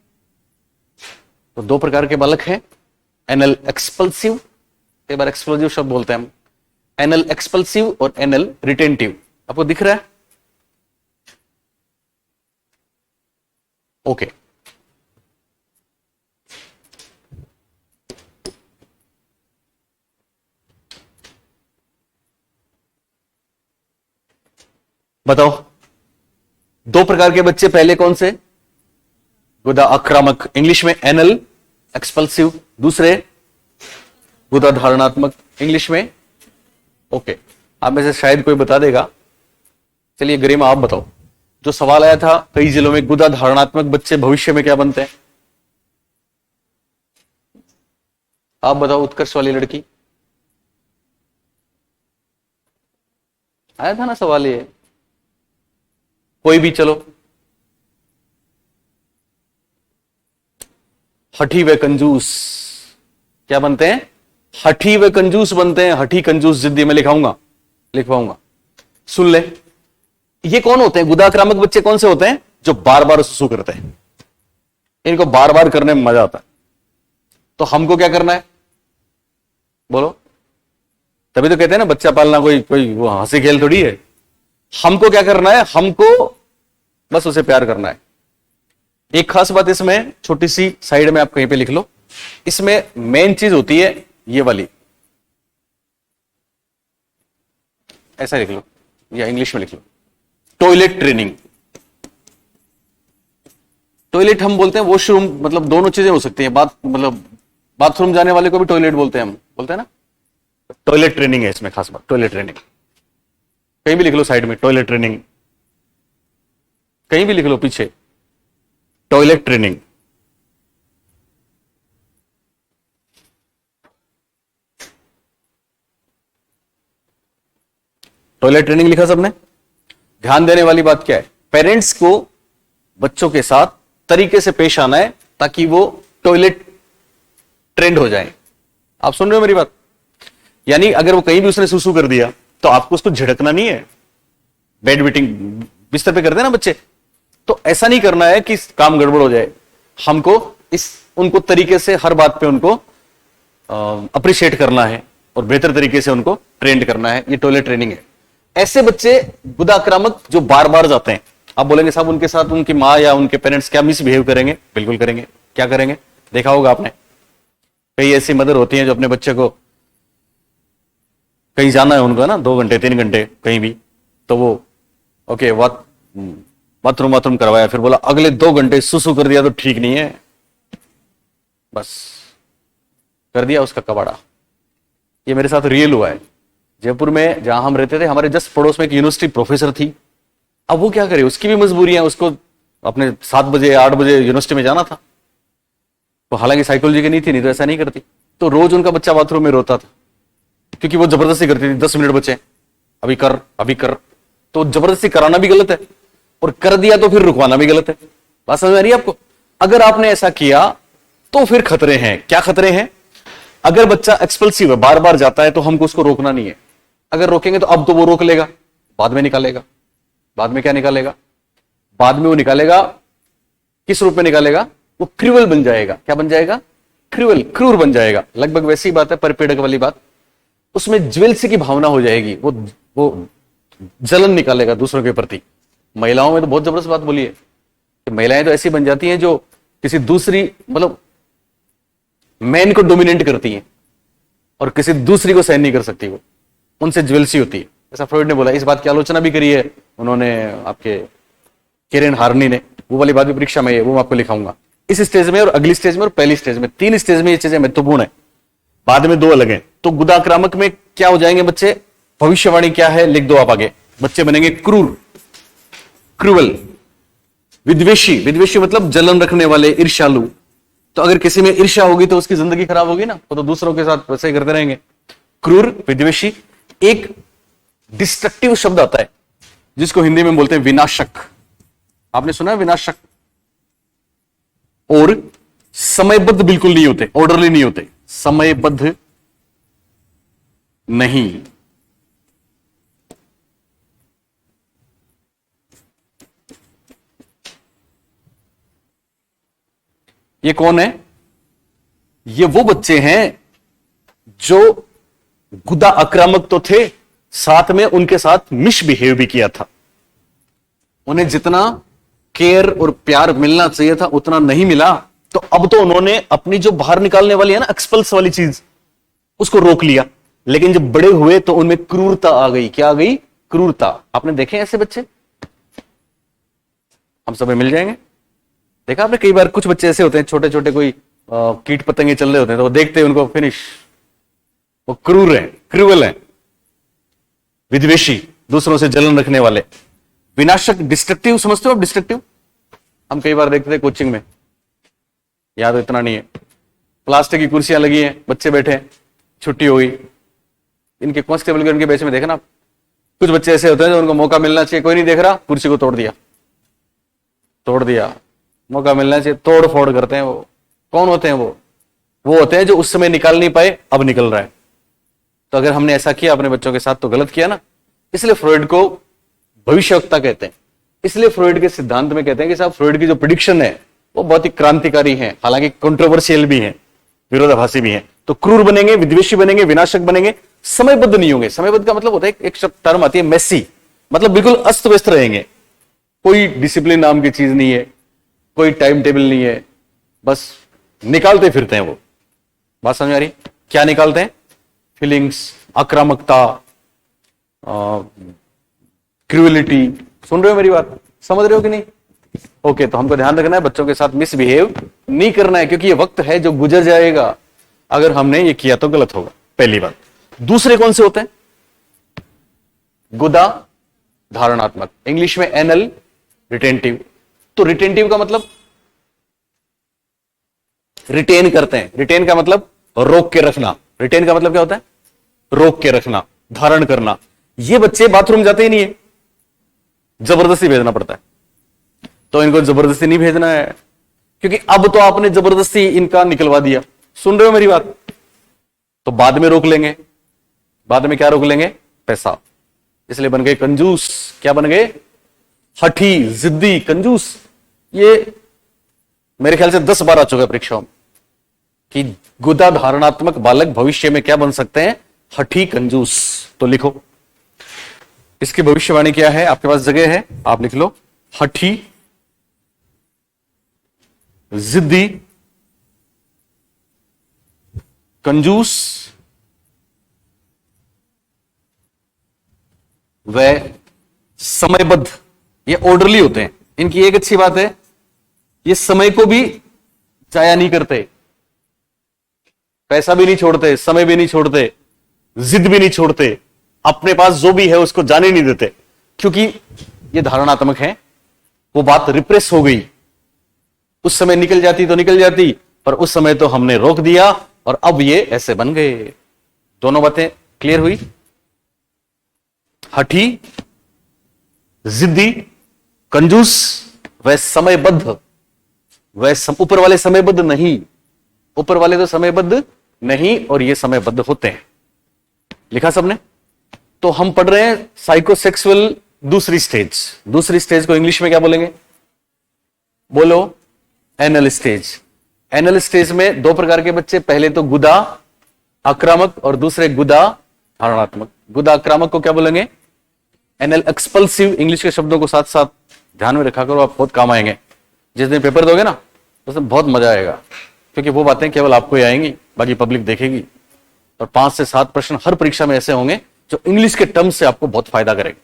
तो दो प्रकार के बालक हैं, एनल एक्सपल्सिव, कई बार एक्सप्लोजिव शब्द बोलते हैं हम, एनल एक्सपल्सिव और एनल रिटेंटिव। आपको दिख रहा है? ओके। बताओ दो प्रकार के बच्चे पहले कौन से? गुदा आक्रामक, इंग्लिश में एनल एक्सपल्सिव, दूसरे गुदा धारणात्मक, इंग्लिश में ओके। आप में से शायद कोई बता देगा। चलिए गरिमा आप बताओ, जो सवाल आया था कई जिलों में, गुदा धारणात्मक बच्चे भविष्य में क्या बनते हैं? आप बताओ, उत्कर्ष वाली लड़की, आया था ना सवाल ये? कोई भी, चलो। हठी व कंजूस क्या बनते हैं? हठी व कंजूस बनते हैं। हठी कंजूस जिद्दी, में लिखवाऊंगा। सुन ले, ये कौन होते हैं? गुदाक्रामक बच्चे कौन से होते हैं? जो बार बार सुसु करते हैं। इनको बार बार करने में मजा आता है। तो हमको क्या करना है बोलो? तभी तो कहते हैं ना बच्चा पालना कोई वो हंसी खेल थोड़ी है। हमको क्या करना है? हमको बस उसे प्यार करना है। एक खास बात इसमें, छोटी सी साइड में आप कहीं पे लिख लो, इसमें मेन चीज होती है ये वाली, ऐसा लिख लो या इंग्लिश में लिख लो, टॉयलेट ट्रेनिंग। टॉयलेट हम बोलते हैं वॉशरूम, मतलब दोनों चीजें हो सकती हैं। मतलब बाथरूम जाने वाले को भी टॉयलेट बोलते हैं, हम बोलते हैं ना। टॉयलेट ट्रेनिंग है इसमें खास बात, टॉयलेट ट्रेनिंग। कहीं भी लिख लो साइड में टॉयलेट ट्रेनिंग, कहीं भी लिख लो पीछे टॉयलेट ट्रेनिंग। टॉयलेट ट्रेनिंग लिखा सबने? ध्यान देने वाली बात क्या है? पेरेंट्स को बच्चों के साथ तरीके से पेश आना है ताकि वो टॉयलेट ट्रेंड हो जाए। आप सुन रहे हो मेरी बात? यानी अगर वो कहीं भी उसने सुसु कर दिया तो आपको उसको झिड़कना नहीं है। बेड बीटिंग बिस्तर पे करते हैं ना बच्चे, तो ऐसा नहीं करना है कि काम गड़बड़ हो जाए। हमको उनको तरीके से हर बात पे उनको अप्रिशिएट करना है और बेहतर तरीके से उनको ट्रेंड करना है। ये टॉयलेट ट्रेनिंग है। ऐसे बच्चे गुदाक्रामक जो बार बार जाते हैं, आप बोलेंगे साहब उनके साथ उनकी माँ या उनके पेरेंट्स क्या मिसबिहेव करेंगे? बिल्कुल करेंगे। क्या करेंगे? देखा होगा आपने, कई ऐसी मदर होती हैं जो अपने बच्चे को कहीं जाना है उनको, है ना, 2 घंटे 3 घंटे कहीं भी, तो वो ओके बाथरूम करवाया, फिर बोला अगले 2 घंटे सुसु कर दिया तो ठीक नहीं है, बस कर दिया उसका कबाड़ा। ये मेरे साथ रियल हुआ है। जयपुर में जहां हम रहते थे, हमारे जस्ट पड़ोस में एक यूनिवर्सिटी प्रोफेसर थी। अब वो क्या करे, उसकी भी मजबूरियां, उसको अपने 7 बजे 8 बजे यूनिवर्सिटी में जाना था। तो हालांकि साइकोलॉजी की नहीं थी, नहीं तो ऐसा नहीं करती। तो रोज उनका बच्चा बाथरूम में रोता था क्योंकि वो जबरदस्ती करती थी, 10 मिनट बचे, अभी कर। तो जबरदस्ती कराना भी गलत है और कर दिया तो फिर रुकवाना भी गलत है। बात समझ आ रही है आपको? अगर आपने ऐसा किया तो फिर खतरे हैं। क्या खतरे हैं? अगर बच्चा एक्सपल्सिव है, बार बार जाता है, तो हमको उसको रोकना नहीं है। अगर रोकेंगे तो अब तो वो रोक लेगा, बाद में निकालेगा। बाद में क्या निकालेगा? बाद में वो निकालेगा, किस रूप में निकालेगा? वो क्रूअल बन जाएगा। क्या बन जाएगा? क्रूर बन जाएगा। लगभग वैसी बात है परिपीड़क वाली बात। उसमें ज्वेलसी की भावना हो जाएगी, वो जलन निकालेगा दूसरों के प्रति। महिलाओं में तो बहुत जबरदस्त बात बोली है कि महिलाएं तो ऐसी बन जाती हैं जो किसी दूसरी, मतलब मैन को डोमिनेट करती हैं और किसी दूसरी को सहन नहीं कर सकती। वो उनसे ज्वेलसी होती है, ऐसा फ्रॉइड ने बोला। इस बात की आलोचना भी करी है उन्होंने, आपके केरेन हार्नी ने। वो वाली बात भी परीक्षा में है, वो मैं आपको लिखाऊंगा। इस स्टेज में और अगली स्टेज में और पहली स्टेज में, 3 स्टेज में ये चीजें महत्वपूर्ण है। बाद में 2 अलग हैं। तो गुदाक्रामक में क्या हो जाएंगे बच्चे? भविष्यवाणी क्या है लिख दो आप आगे। बच्चे बनेंगे क्रूअल, विद्वेषी मतलब जलन रखने वाले, ईर्ष्यालु, तो अगर किसी में ईर्ष्या होगी तो उसकी जिंदगी खराब होगी ना, वो तो दूसरों के साथ वैसे ही करते रहेंगे। क्रूर, विद्वेषी। एक डिस्ट्रक्टिव शब्द आता है जिसको हिंदी में बोलते हैं विनाशक। आपने सुना है विनाशक? और समयबद्ध बिल्कुल नहीं होते, ऑर्डरली नहीं होते, समयबद्ध नहीं। ये कौन है? ये वो बच्चे हैं जो गुदा आक्रामक तो थे, साथ में उनके साथ मिसबिहेव भी किया था। उन्हें जितना केयर और प्यार मिलना चाहिए था उतना नहीं मिला, तो अब तो उन्होंने अपनी जो बाहर निकालने वाली है ना, एक्सपल्स वाली चीज, उसको रोक लिया। लेकिन जब बड़े हुए तो उनमें क्रूरता आ गई। क्या आ गई? क्रूरता। आपने देखे ऐसे बच्चे? हम सब में मिल जाएंगे। देखा आपने कई बार कुछ बच्चे ऐसे होते हैं, छोटे छोटे कोई कीट पतंगे चल रहे होते हैं, तो वो देखते हैं उनको फिनिश, वो क्रूर है, क्रूवल है, विद्वेषी, दूसरों से जलन रखने वाले, विनाशक, डिस्ट्रक्टिव। समझते हो आप डिस्ट्रक्टिव? हम कई बार देखते थे कोचिंग में, याद इतना नहीं है, प्लास्टिक की कुर्सियां लगी हैं, बच्चे बैठे हैं, छुट्टी हो गई, इनके कांस्टेबल के उनके बैच में देखना, कुछ बच्चे ऐसे होते हैं जो उनको मौका मिलना चाहिए, कोई नहीं देख रहा, कुर्सी को तोड़ दिया, तोड़ दिया। मौका मिलना चाहिए, तोड़ फोड़ करते हैं। वो कौन होते हैं? वो होते हैं जो उस समय निकाल नहीं पाए, अब निकल रहा है। तो अगर हमने ऐसा किया अपने बच्चों के साथ तो गलत किया ना। इसलिए फ्रॉइड को भविष्यवक्ता कहते हैं। इसलिए फ्रॉइड के सिद्धांत में कहते हैं कि साहब फ्रॉइड की जो प्रेडिक्शन है वो बहुत ही क्रांतिकारी है, हालांकि कंट्रोवर्शियल भी है, विरोधाभासी भी है। तो क्रूर बनेंगे, विद्वेषी बनेंगे, विनाशक बनेंगे, समयबद्ध नहीं होंगे। समयबद्ध का मतलब होता है, एक शब्द टर्म आती है मेसी, मतलब बिल्कुल अस्त व्यस्त रहेंगे, कोई डिसिप्लिन नाम की चीज नहीं है, कोई टाइम टेबल नहीं है, बस निकालते फिरते हैं। वो बात समझ आ रही? क्या निकालते हैं? फीलिंग्स, आक्रामकता, क्रूएलिटी। सुन रहे हो मेरी बात? समझ रहे हो कि नहीं? ओके, तो हमको ध्यान रखना है, बच्चों के साथ मिसबिहेव नहीं करना है, क्योंकि ये वक्त है जो गुजर जाएगा। अगर हमने ये किया तो गलत होगा, पहली बात। दूसरे कौन से होते हैं? गुदा धारणात्मक, इंग्लिश में एनल, रिटेंटिव। तो रिटेंटिव का मतलब रिटेन करते हैं। रिटेन का मतलब रोक के रखना। रिटेन का मतलब क्या होता है? रोक के रखना, धारण करना। ये बच्चे बाथरूम जाते ही नहीं है, जबरदस्ती भेजना पड़ता है। तो इनको जबरदस्ती नहीं भेजना है, क्योंकि अब तो आपने जबरदस्ती इनका निकलवा दिया। सुन रहे हो मेरी बात? तो बाद में रोक लेंगे। बाद में क्या रोक लेंगे? पैसा। इसलिए बन गए कंजूस। क्या बन गए? हठी, जिद्दी, कंजूस। ये मेरे ख्याल से 10 बार आ चुका है परीक्षाओं में कि गुदा धारणात्मक बालक भविष्य में क्या बन सकते हैं? हठी, कंजूस। तो लिखो, इसकी भविष्यवाणी क्या है? आपके पास जगह है, आप लिख लो। हठी, जिद्दी, कंजूस व समयबद्ध। ये ऑर्डरली होते हैं। इनकी एक अच्छी बात है, ये समय को भी जाया नहीं करते, पैसा भी नहीं छोड़ते, समय भी नहीं छोड़ते, जिद भी नहीं छोड़ते, अपने पास जो भी है उसको जाने नहीं देते, क्योंकि ये धारणात्मक है। वो बात रिप्रेस हो गई, उस समय निकल जाती तो निकल जाती, पर उस समय तो हमने रोक दिया और अब ये ऐसे बन गए। दोनों बातें क्लियर हुई? हठी, जिद्दी, कंजूस व समयबद्ध। वह ऊपर वाले समयबद्ध नहीं, ऊपर वाले तो समयबद्ध नहीं, और ये समयबद्ध होते हैं। लिखा सबने? तो हम पढ़ रहे हैं साइकोसेक्सुअल दूसरी स्टेज। दूसरी स्टेज को इंग्लिश में क्या बोलेंगे? बोलो। Anal stage. एनल स्टेज में 2 प्रकार के बच्चे, पहले तो गुदा आक्रामक और दूसरे गुदा धारणात्मक। गुदा आक्रामक को क्या बोलेंगे? एनल एक्सपल्सिव। इंग्लिश के शब्दों को साथ साथ ध्यान में रखा करो, आप बहुत काम आएंगे। जिस दिन पेपर दोगे ना उसमें बहुत मजा आएगा, क्योंकि वो बातें केवल आपको ही आएंगी, बाकी पब्लिक देखेगी। और 5 से 7 प्रश्न हर परीक्षा में ऐसे होंगे जो इंग्लिश के टर्म से आपको बहुत फायदा करेंगे।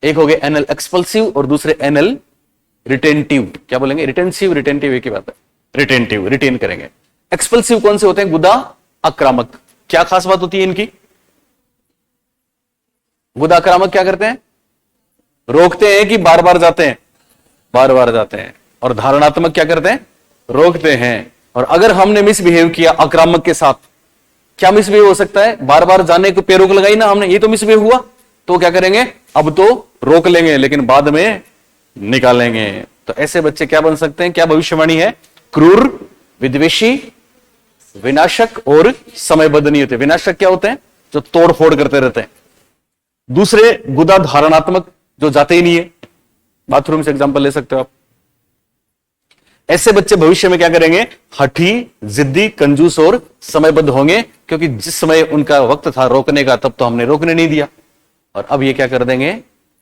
एक हो गए एनल एक्सपल्सिव और दूसरे एनल रिटेंटिव। क्या बोलेंगे? रिटेंसिव, रिटेंटिव एक ही बात है। रिटेंटिव, रिटेन करेंगे। एक्सपल्सिव कौन से होते हैं? गुदा आक्रामक। क्या खास बात होती है इनकी? गुदा आक्रामक क्या करते हैं? रोकते हैं कि बार बार जाते हैं? बार बार जाते हैं। और धारणात्मक क्या करते हैं? रोकते हैं। और अगर हमने मिसबिहेव किया आक्रामक के साथ, क्या मिसबिहेव हो सकता है, बार बार जाने को पे रोक लगाई ना हमने, ये तो मिसबिहेव हुआ, तो क्या करेंगे, अब तो रोक लेंगे लेकिन बाद में निकालेंगे। तो ऐसे बच्चे क्या बन सकते हैं, क्या भविष्यवाणी है, क्रूर, विद्वेषी, विनाशक और समयबद्ध नहीं होते। विनाशक क्या होते हैं, जो तोड़ फोड़ करते रहते हैं। दूसरे गुदा धारणात्मक, जो जाते ही नहीं है, बाथरूम से एग्जांपल ले सकते हो आप। ऐसे बच्चे भविष्य में क्या करेंगे, हठी, जिद्दी, कंजूस और समयबद्ध होंगे, क्योंकि जिस समय उनका वक्त था रोकने का तब तो हमने रोकने नहीं दिया, और अब ये क्या कर देंगे,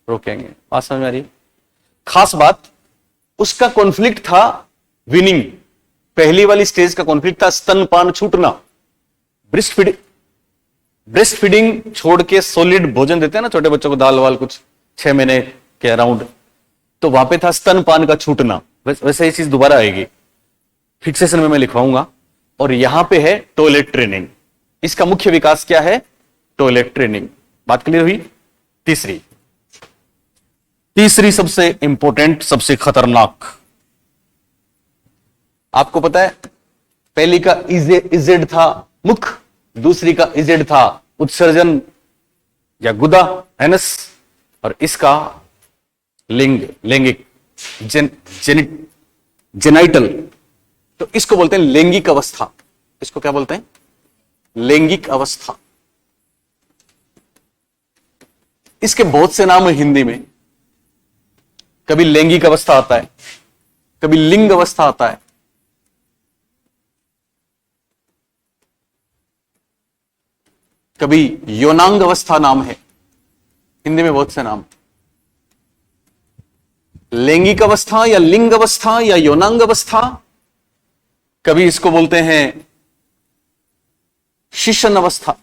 रोकेंगे। बात समझ में आ रही है? खास बात, उसका कॉन्फ्लिक्ट था विनिंग, पहली वाली स्टेज का कॉन्फ्लिक्ट था स्तनपान छूटना। ब्रेस्ट फीडिंग छोड़ के सॉलिड भोजन देते हैं ना छोटे बच्चों को, दाल वाल कुछ 6 महीने के अराउंड, तो वहां पे था स्तनपान का छूटना। वैसे ये चीज दोबारा आएगी, फिक्सेशन में मैं लिखवाऊंगा। और यहां पे है टॉयलेट ट्रेनिंग, इसका मुख्य विकास क्या है, टॉयलेट ट्रेनिंग। बात क्लियर हुई? तीसरी सबसे इंपॉर्टेंट, सबसे खतरनाक, आपको पता है पहली का इजेड था मुख, दूसरी का इजेड था उत्सर्जन या गुदा, एनस, और इसका लिंग, लैंगिक, जेनाइटल। तो इसको बोलते हैं लैंगिक अवस्था। इसको क्या बोलते हैं, लैंगिक अवस्था। इसके बहुत से नाम है हिंदी में, कभी लैंगिक अवस्था आता है, कभी लिंग अवस्था आता है, कभी यौनांग अवस्था नाम है, हिंदी में बहुत से नाम। लैंगिक अवस्था या लिंग अवस्था या यौनांग अवस्था, कभी इसको बोलते हैं शिशन अवस्था,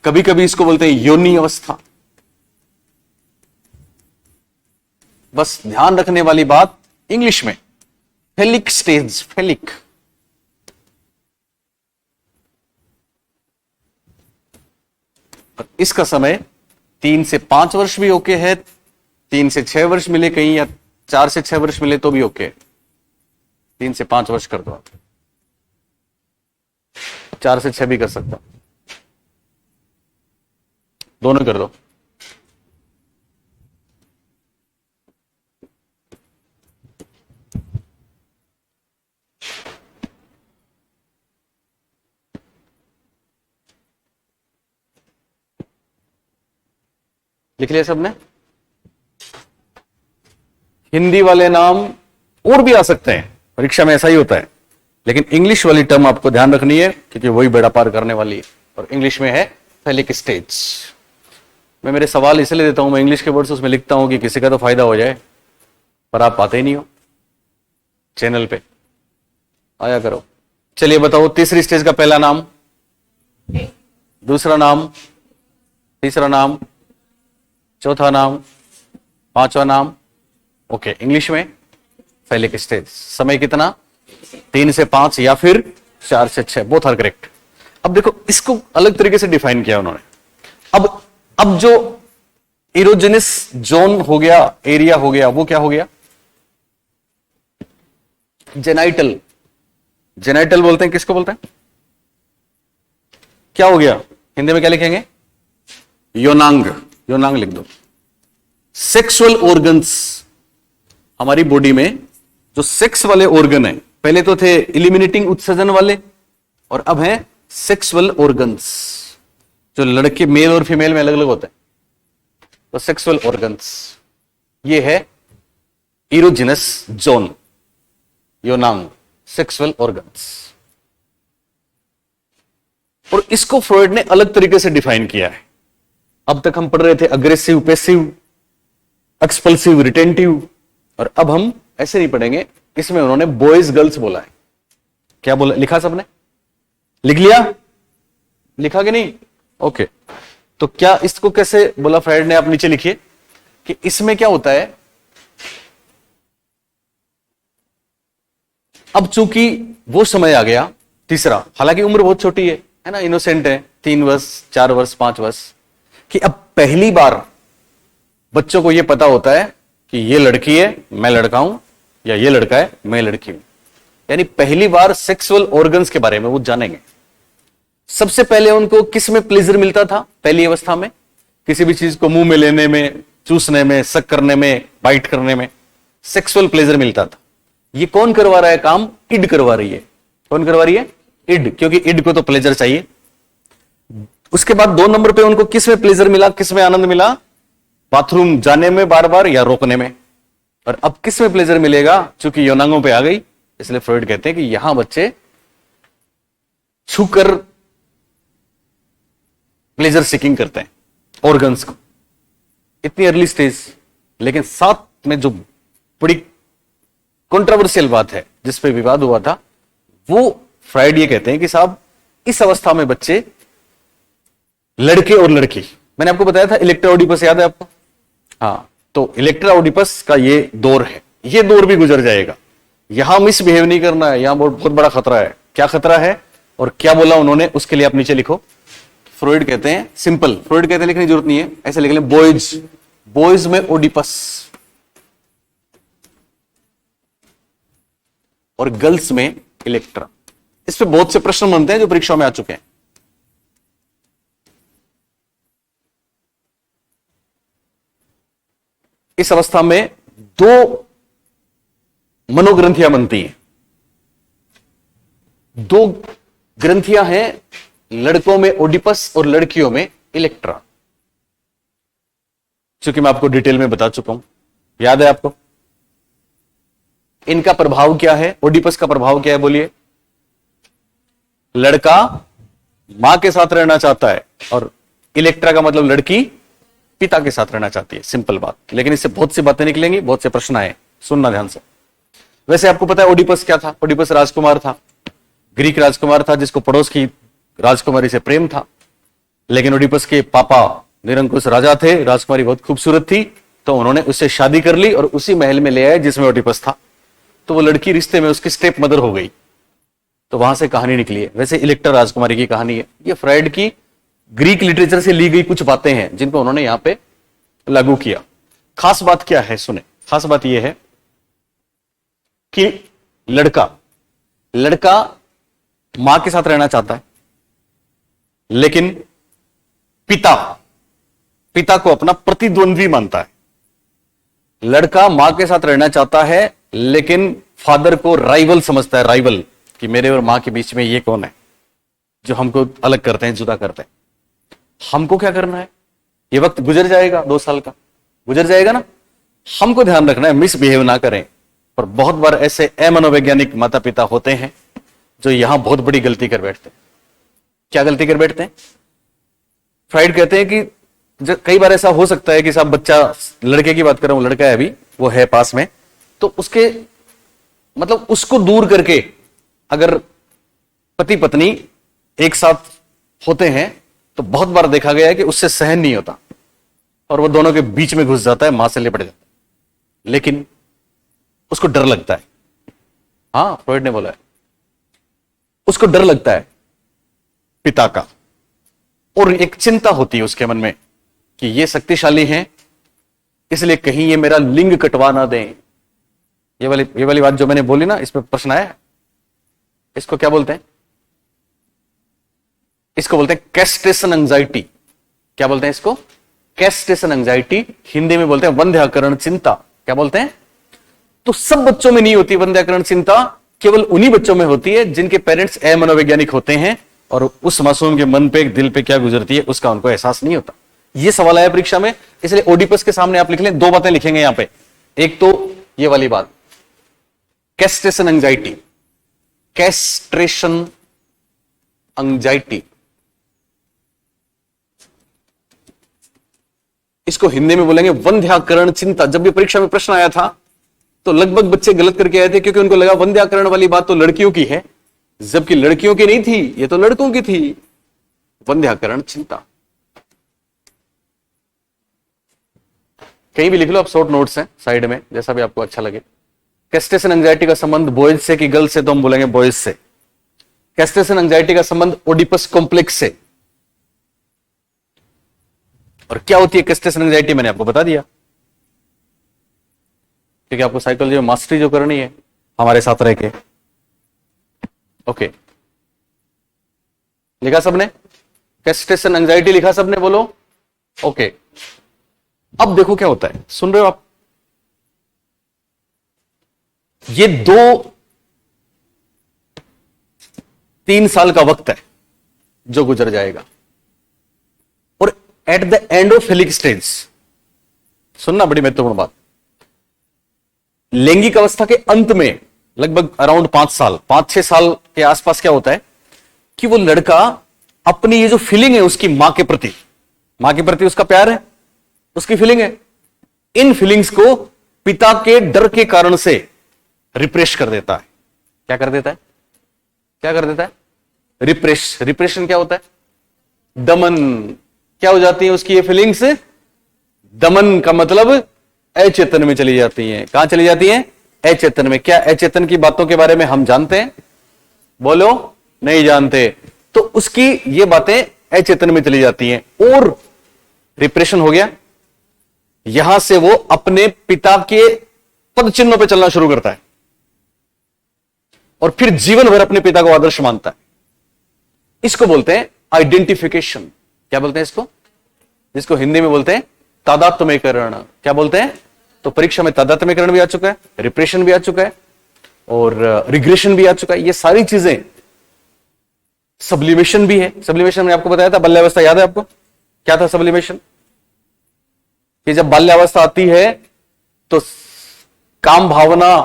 कभी कभी इसको बोलते हैं योनि अवस्था। बस ध्यान रखने वाली बात इंग्लिश में फेलिक स्टेज, फेलिक। इसका समय 3 से 5 वर्ष भी ओके है, 3 से 6 वर्ष मिले कहीं, या 4 से 6 वर्ष मिले तो भी ओके। 3 से 5 वर्ष कर दो आप, 4 से 6 भी कर सकता, दोनों कर दो। लिख लिया सबने? हिंदी वाले नाम और भी आ सकते हैं, परीक्षा में ऐसा ही होता है, लेकिन इंग्लिश वाली टर्म आपको ध्यान रखनी है, क्योंकि वही बेड़ा पार करने वाली है। और इंग्लिश में है फेलिक स्टेज। मैं मेरे सवाल इसलिए देता हूं, मैं इंग्लिश के वर्ड्स उसमें लिखता हूं कि किसी का तो फायदा हो जाए, पर आप पाते ही नहीं हो चैनल पे, आया करो। चलिए बताओ, तीसरी स्टेज का पहला नाम, दूसरा नाम, तीसरा नाम, चौथा नाम, पांचवा नाम, ओके। इंग्लिश में फेलिक स्टेज, समय कितना, 3 से 5 या फिर 4 से 6, बोथ आर करेक्ट। अब देखो, इसको अलग तरीके से डिफाइन किया उन्होंने। अब जो इरोजेनस जोन हो गया, एरिया हो गया, वो क्या हो गया, जेनाइटल। जेनाइटल बोलते हैं, किसको बोलते हैं, क्या हो गया, हिंदी में क्या लिखेंगे, योनांग। योनांग लिख दो। सेक्सुअल ऑर्गन्स, हमारी बॉडी में जो सेक्स वाले ऑर्गन है, पहले तो थे इलिमिनेटिंग उत्सर्जन वाले, और अब है सेक्सुअल ऑर्गन्स, जो लड़के मेल और फीमेल में अलग अलग होते हैं। तो सेक्सुअल ऑर्गन्स, ये है इरोजिनस जोन, योनांग, सेक्सुअल ऑर्गन्स। और इसको फ्रॉइड ने अलग तरीके से डिफाइन किया है। अब तक हम पढ़ रहे थे अग्रेसिव, पैसिव, एक्सपल्सिव, रिटेंटिव, और अब हम ऐसे नहीं पढ़ेंगे। इसमें उन्होंने बॉयज गर्ल्स बोला है। क्या बोला, लिखा सबने, लिख लिया, लिखा कि नहीं, ओके। तो क्या इसको कैसे बोला फ्राइड ने, आप नीचे लिखिए कि इसमें क्या होता है। अब चूंकि वो समय आ गया तीसरा, हालांकि उम्र बहुत छोटी है ना, इनोसेंट है, 3 वर्ष, 4 वर्ष, 5 वर्ष, कि अब पहली बार बच्चों को यह पता होता है कि ये लड़की है, मैं लड़का हूं, या ये लड़का है, मैं लड़की हूं। यानी पहली बार सेक्सुअल ऑर्गन्स के बारे में वो जानेंगे। सबसे पहले उनको किस में प्लेजर मिलता था? पहली अवस्था में किसी भी चीज को मुंह में लेने में, चूसने में, सक करने में, बाइट करने में सेक्सुअल प्लेजर मिलता था। ये कौन करवा रहा है काम? इड करवा रही है। कौन करवा रही है? इड, क्योंकि इड को तो प्लेजर चाहिए। उसके बाद 2 नंबर पे उनको किस में प्लेजर मिला, किस में आनंद मिला? बाथरूम जाने में बार बार या रोकने में। और अब किस में प्लेजर मिलेगा? चूंकि यौनांगों पे आ गई, इसलिए फ्रॉइड कहते हैं कि यहां बच्चे छूकर प्लेजर सीकिंग करते हैं ऑर्गन्स को, इतनी अर्ली स्टेज। लेकिन साथ में जो बड़ी कंट्रोवर्शियल बात है, जिस पे विवाद हुआ था, वो फ्राइड ये कहते हैं कि साहब इस अवस्था में बच्चे, लड़के और लड़की, मैंने आपको बताया था इलेक्ट्रा ओडिपस, याद है आपको? हाँ, तो इलेक्ट्रा ओडिपस का ये दौर है, ये दौर भी गुजर जाएगा। यहां मिसबिहेव नहीं करना है, यहां बहुत बड़ा खतरा है। क्या खतरा है और क्या बोला उन्होंने, उसके लिए आप नीचे लिखो। फ्रॉइड कहते हैं, सिंपल फ्रॉइड कहते हैं, लिखने की जरूरत नहीं है, ऐसे लिख लें, बॉयज में ओडिपस और गर्ल्स में इलेक्ट्रा। इस पे बहुत से प्रश्न बनते हैं जो परीक्षाओं में आ चुके हैं। इस अवस्था में 2 मनोग्रंथियां बनती हैं। 2 ग्रंथियां हैं, लड़कों में ओडिपस और लड़कियों में इलेक्ट्रा। चूंकि मैं आपको डिटेल में बता चुका हूं, याद है आपको? इनका प्रभाव क्या है? ओडिपस का प्रभाव क्या है, बोलिए? लड़का मां के साथ रहना चाहता है और इलेक्ट्रा का मतलब लड़की पिता के साथ रहना चाहती है। सिंपल बात। लेकिन इससे बहुत सी बातें निकलेंगी, बहुत से प्रश्न आए, सुनना ध्यान से। वैसे आपको पता है ओडिपस क्या था? ओडिपस राजकुमार था, ग्रीक राजकुमार था, जिसको पड़ोस की राजकुमारी से प्रेम था। लेकिन ओडिपस के पापा निरंकुश राजा थे, राजकुमारी बहुत खूबसूरत थी, तो उन्होंने उससे शादी कर ली और उसी महल में ले आए जिसमें ओडिपस था। तो वो लड़की रिश्ते में उसकी स्टेप मदर हो गई। तो वहां से कहानी निकली है। वैसे इलेक्ट्रा राजकुमारी की कहानी है। ये फ्राइड की ग्रीक लिटरेचर से ली गई कुछ बातें हैं जिनको उन्होंने यहां पे लागू किया। खास बात क्या है, सुने। खास बात यह है कि लड़का मां के साथ रहना चाहता है, लेकिन पिता को अपना प्रतिद्वंद्वी मानता है। लड़का मां के साथ रहना चाहता है, लेकिन फादर को राइवल समझता है। राइवल कि मेरे और मां के बीच में ये कौन है जो हमको अलग करते हैं, जुदा करते हैं। हमको क्या करना है? ये वक्त गुजर जाएगा, 2 साल का गुजर जाएगा ना। हमको ध्यान रखना है, मिसबिहेव ना करें। पर बहुत बार ऐसे अमनोवैज्ञानिक माता पिता होते हैं जो यहां बहुत बड़ी गलती कर बैठते हैं। क्या गलती कर बैठते हैं? फ्राइड कहते हैं कि कई बार ऐसा हो सकता है कि साहब बच्चा, लड़के की बात कर रहा हूं, लड़का है अभी, वो है पास में, तो उसके मतलब उसको दूर करके अगर पति पत्नी एक साथ होते हैं तो बहुत बार देखा गया है कि उससे सहन नहीं होता और वो दोनों के बीच में घुस जाता है, मां से लिपट जाता है। लेकिन उसको डर लगता है। हां, फ्रॉइड ने बोला है उसको डर लगता है पिता का, और एक चिंता होती है उसके मन में कि ये शक्तिशाली हैं, इसलिए कहीं ये मेरा लिंग कटवा ना दें। ये वाली बात जो मैंने बोली ना, इसमें प्रश्न आया। इसको क्या बोलते हैं? इसको बोलते हैं कैस्ट्रेशन एंजाइटी। क्या बोलते हैं इसको? Castration anxiety. हिंदी में बोलते हैं वंध्याकरण चिंता। क्या बोलते हैं? तो सब बच्चों में नहीं होती वंध्याकरण चिंता, केवल उन्हीं बच्चों में होती है जिनके पेरेंट्स अमनोवैज्ञानिक होते हैं और उस मासूम के मन पे, दिल पे क्या गुजरती है उसका उनको एहसास नहीं होता। यह सवाल आया परीक्षा में, इसलिए ओडिपस के सामने आप लिख लें। 2 बातें लिखेंगे यहां पे। एक तो ये वाली बात, कैस्ट्रेशन एंजाइटी, कैस्ट्रेशन एंजाइटी। इसको हिंदी में बोलेंगे वंध्याकरण चिंता। जब भी परीक्षा में प्रश्न आया था तो लगभग बच्चे गलत करके आए थे, क्योंकि उनको लगा वंध्याकरण वाली बात तो लड़कियों की है, जबकि लड़कियों की नहीं थी, ये तो लड़कों की थी। वंध्याकरण चिंता कहीं भी लिख लो आप, शॉर्ट नोट्स हैं साइड में, जैसा भी आपको अच्छा लगे। कैस्ट्रेशन एंजाइटी का संबंध बॉयज से कि गर्ल्स से, तो हम बोलेंगे बॉयज से। कैस्ट्रेशन एंजाइटी का संबंध ओडिपस कॉम्प्लेक्स से। और क्या होती है कैस्ट्रेशन एंजाइटी, मैंने आपको बता दिया। क्योंकि आपको साइकोलॉजी में मास्टरी जो करनी है हमारे साथ रह के। ओके, लिखा सबने? स्ट्रेस एंड एंजाइटी लिखा सबने? बोलो ओके। अब देखो क्या होता है, सुन रहे हो आप? ये 2-3 साल का वक्त है जो गुजर जाएगा, और at the end of हेलिक stage, सुनना बड़ी महत्वपूर्ण बात, लैंगिक अवस्था के अंत में लगभग अराउंड 5-6 साल के आसपास क्या होता है कि वो लड़का अपनी ये जो फीलिंग है उसकी मां के प्रति उसका प्यार है, उसकी फीलिंग है, इन फीलिंग्स को पिता के डर के कारण से रिप्रेस कर देता है। क्या कर देता है? रिप्रेशन क्या होता है? दमन। क्या हो जाती है उसकी ये फीलिंग्स? दमन का मतलब अचेतन में चली जाती हैं। कहां चली जाती हैं? अचेतन में। क्या अचेतन की बातों के बारे में हम जानते हैं? बोलो नहीं जानते। तो उसकी ये बातें अचेतन में चली जाती हैं और रिप्रेशन हो गया। यहां से वो अपने पिता के पद चिन्हों पर चलना शुरू करता है और फिर जीवन भर अपने पिता को आदर्श मानता है। इसको बोलते हैं आइडेंटिफिकेशन। क्या बोलते हैं इसको? जिसको हिंदी में बोलते हैं तादात्म्यकरण। क्या बोलते हैं? तो परीक्षा में तादात्म्यकरण भी आ चुका है, रिप्रेशन भी आ चुका है और रिग्रेशन भी आ चुका है। ये सारी चीजें, सब्लिमेशन भी है। सब्लिमेशन मैंने आपको बताया था, बाल्यावस्था याद है आपको? क्या था सब्लिमेशन? कि जब बाल्यावस्था आती है तो काम भावना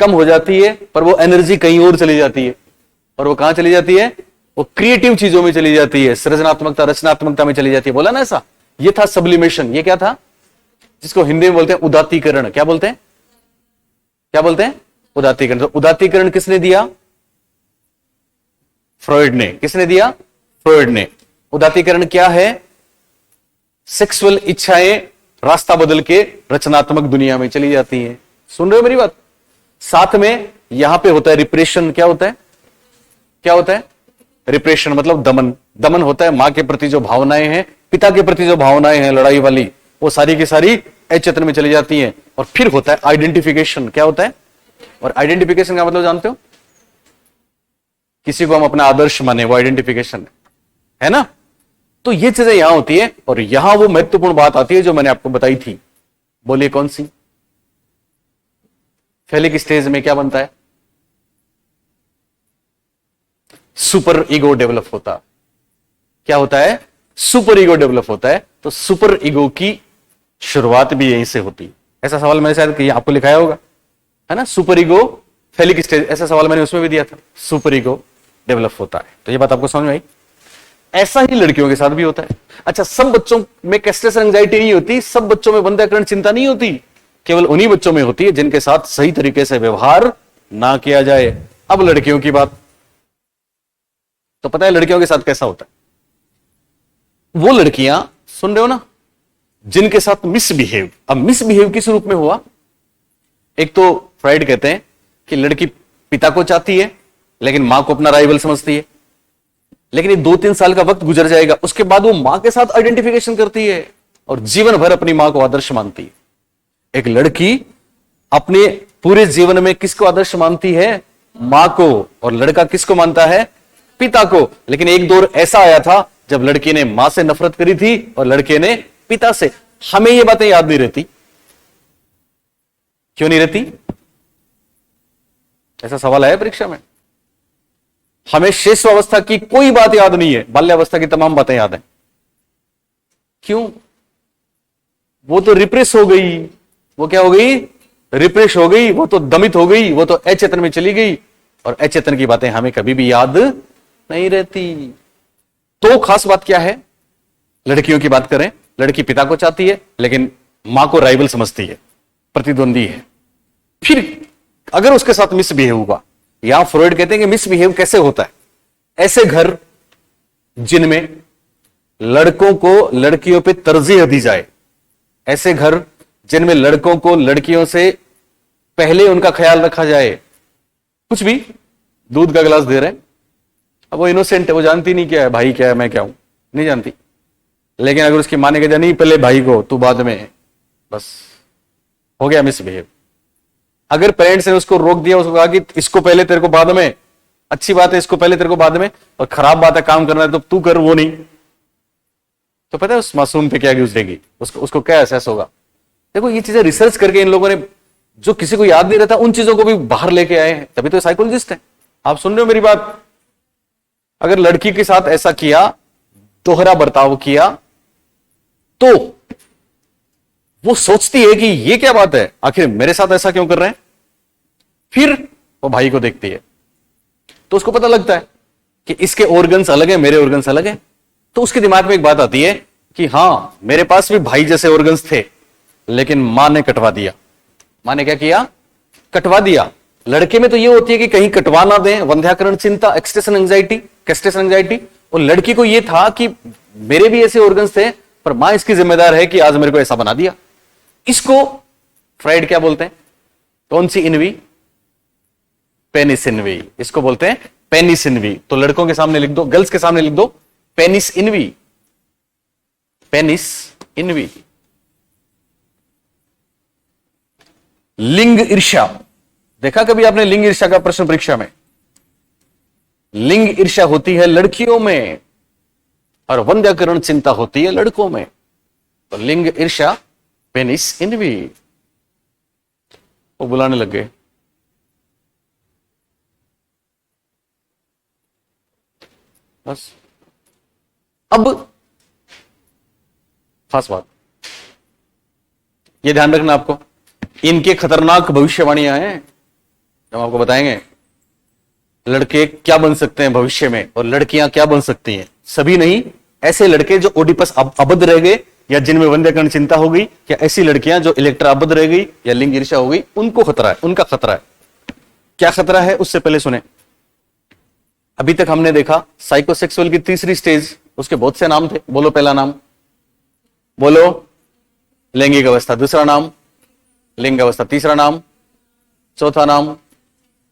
कम हो जाती है, पर वो एनर्जी कहीं और चली जाती है। और वो कहां चली जाती है? वो क्रिएटिव चीजों में चली जाती है, सृजनात्मकता, रचनात्मकता में चली जाती है। बोला ना ऐसा? ये था सब्लिमेशन। ये क्या था? जिसको हिंदी में बोलते हैं उदात्तीकरण। क्या बोलते हैं? उदात्तीकरण। तो उदात्तीकरण किसने दिया? फ्रॉइड ने। किसने दिया? फ्रॉइड ने। उदात्तीकरण क्या है? सेक्सुअल इच्छाएं रास्ता बदल के रचनात्मक दुनिया में चली जाती हैं। सुन रहे हो मेरी बात? साथ में यहां पे होता है रिप्रेशन। क्या होता है? रिप्रेशन मतलब दमन। दमन होता है मां के प्रति जो भावनाएं हैं, पिता के प्रति जो भावनाएं हैं लड़ाई वाली, वो सारी की सारी अचेतन में चली जाती हैं। और फिर होता है आइडेंटिफिकेशन। क्या होता है? और आइडेंटिफिकेशन का मतलब जानते हो? किसी को हम अपना आदर्श माने, वो आइडेंटिफिकेशन है ना? तो ये चीजें यहां होती है और यहां वो महत्वपूर्ण बात आती है जो मैंने आपको बताई थी। बोलिए कौन सी? फेलिक स्टेज में क्या बनता है? सुपर ईगो डेवलप होता। क्या होता है? सुपर ईगो डेवलप होता है। तो सुपर ईगो की शुरुआत भी यहीं से होती है। ऐसा सवाल मैंने शायद कि आपको लिखाया होगा, है ना? सुपर ईगो फेलिक स्टेज, ऐसा सवाल मैंने उसमें भी दिया था। सुपर ईगो डेवलप होता है। तो ये बात आपको समझ में आई? ऐसा ही लड़कियों के साथ भी होता है। अच्छा, सब बच्चों में स्ट्रेस एंजाइटी नहीं होती, सब बच्चों में बंध्याकरण चिंता नहीं होती, केवल उन्हीं बच्चों में होती है जिनके साथ सही तरीके से व्यवहार ना किया जाए। अब लड़कियों की बात, तो पता है लड़कियों के साथ कैसा होता है? वो लड़कियां, सुन रहे हो ना, जिनके साथ मिसबिहेव। अब मिसबिहेव किस रूप में हुआ? एक तो फ्राइड कहते हैं कि लड़की पिता को चाहती है लेकिन मां को अपना राइवल समझती है, लेकिन ये 2-3 साल का वक्त गुजर जाएगा, उसके बाद वो मां के साथ आइडेंटिफिकेशन करती है और जीवन भर अपनी मां को आदर्श मानती है। एक लड़की अपने पूरे जीवन में किसको आदर्श मानती है? मां को। और लड़का किसको मानता है? पिता को। लेकिन एक दौर ऐसा आया था जब लड़की ने मां से नफरत करी थी और लड़के ने पिता से। हमें ये बातें याद नहीं रहती। क्यों नहीं रहती? ऐसा सवाल आया परीक्षा में। हमें शिशुअवस्था की कोई बात याद नहीं है, बाल्यावस्था की तमाम बातें याद हैं। क्यों? वो तो रिप्रेस हो गई। वो क्या हो गई? रिप्रेस हो गई। वो तो दमित हो गई, वो तो अचेतन में चली गई और अचेतन की बातें हमें कभी भी याद नहीं रहती। तो खास बात क्या है? लड़कियों की बात करें, लड़की पिता को चाहती है लेकिन मां को राइवल समझती है, प्रतिद्वंदी है। फिर अगर उसके साथ मिसबिहेव हुआ, यहां फ्रॉइड कहते हैं कि मिसबिहेव कैसे होता है? ऐसे घर जिनमें लड़कों को लड़कियों पे तरजीह दी जाए, ऐसे घर जिनमें लड़कों को लड़कियों से पहले उनका ख्याल रखा जाए। कुछ भी दूध का गिलास दे रहे हैं, अब वो इनोसेंट है, वो जानती नहीं क्या है, भाई क्या है, मैं क्या हूं, नहीं जानती। लेकिन अगर उसकी माने के नहीं, पहले भाई को, तू बाद में, बस हो गया मिसबिहेव। अगर पेरेंट्स ने उसको रोक दिया, उसको कहा कि इसको पहले तेरे को बाद में, अच्छी बात है इसको पहले तेरे को बाद में, और खराब बात है काम करना है तो तू कर, वो नहीं, तो पता है उस मासूम पे क्या गुजरेगी, उसको क्या एहसास होगा। देखो ये चीजें रिसर्च करके इन लोगों ने, जो किसी को याद नहीं रहता उन चीजों को भी बाहर लेके आए हैं, तभी तो साइकोलॉजिस्ट है। आप सुन रहे हो मेरी बात। अगर लड़की के साथ ऐसा किया, दोहरा बर्ताव किया, तो वो सोचती है कि ये क्या बात है, आखिर मेरे साथ ऐसा क्यों कर रहे हैं। फिर वो भाई को देखती है तो उसको पता लगता है कि इसके ऑर्गन्स अलग है, मेरे ऑर्गन्स अलग है। तो उसके दिमाग में एक बात आती है कि हां, मेरे पास भी भाई जैसे ऑर्गन्स थे, लेकिन मां ने कटवा दिया। मां ने क्या किया? कटवा दिया। लड़के में तो ये होती है कि कहीं कटवा ना दें, वंध्याकरण चिंता, एक्सटेशन एंजाइटी, कैस्टेशन एंजाइटी। और लड़की को ये था कि मेरे भी ऐसे ऑर्गन्स थे, पर मां इसकी जिम्मेदार है कि आज मेरे को ऐसा बना दिया। इसको फ्राइड क्या बोलते हैं? कौन सी इनवी? Penis env. इसको बोलते हैं पेनिस इनवी। तो लड़कों के सामने लिख दो, गर्ल्स के सामने लिख दो पेनिस इनवी, पेनिस इनवी। लिंग ईर्ष्या, देखा कभी आपने लिंग ईर्ष्या का प्रश्न परीक्षा में? लिंग ईर्ष्या होती है लड़कियों में और वंध्याकरण चिंता होती है लड़कों में। तो लिंग ईर्ष्या, पेनिस इनवी। वो बुलाने लग गए। बस अब खास बात ये ध्यान रखना आपको, इनके खतरनाक भविष्यवाणियां हैं, हम आपको बताएंगे लड़के क्या बन सकते हैं भविष्य में और लड़कियां क्या बन सकती हैं। सभी नहीं, ऐसे लड़के जो ओडिपस अबद्ध रह गए या जिनमें वंध्याकरण चिंता हो गई, या ऐसी लड़कियां जो इलेक्ट्रा अबद्ध रह गई या लिंग ईर्ष्या हो गई, उनको खतरा है, उनका खतरा है। क्या खतरा है उससे पहले सुने। अभी तक हमने देखा साइकोसेक्सुअल की तीसरी स्टेज, उसके बहुत से नाम थे। बोलो पहला नाम, बोलो लैंगिक अवस्था। दूसरा नाम लिंग अवस्था। तीसरा नाम, चौथा नाम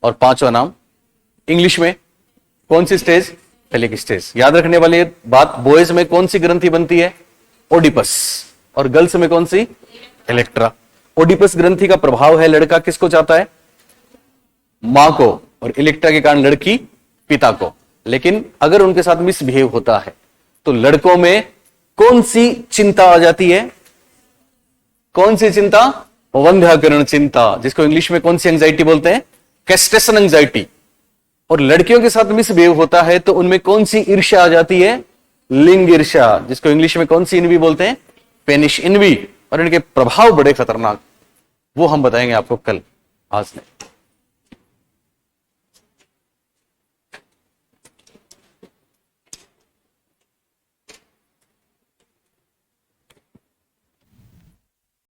और पांचवा नाम। इंग्लिश में कौन सी स्टेज? फेलिक स्टेज। याद रखने वाली बात, बॉयज में कौन सी ग्रंथि बनती है? ओडिपस। और गर्ल्स में कौन सी? इलेक्ट्रा। ओडिपस ग्रंथि का प्रभाव है, लड़का किसको चाहता है? मां को, और इलेक्ट्रा के कारण लड़की पिता को। लेकिन अगर उनके साथ मिसबिहेव होता है तो लड़कों में कौन सी चिंता आ जाती है? कौन सी चिंता? वंध्याकरण चिंता, जिसको इंग्लिश में कौन सी एंजाइटी बोलते हैं? कैस्टेशन एंजाइटी। और लड़कियों के साथ मिसबिहेव होता है तो उनमें कौन सी ईर्ष्या आ जाती है? लिंग ईर्ष्या, जिसको इंग्लिश में कौन सी इनवी बोलते हैं? पेनिश इनवी। और इनके प्रभाव बड़े खतरनाक, वो हम बताएंगे आपको कल, आज नहीं।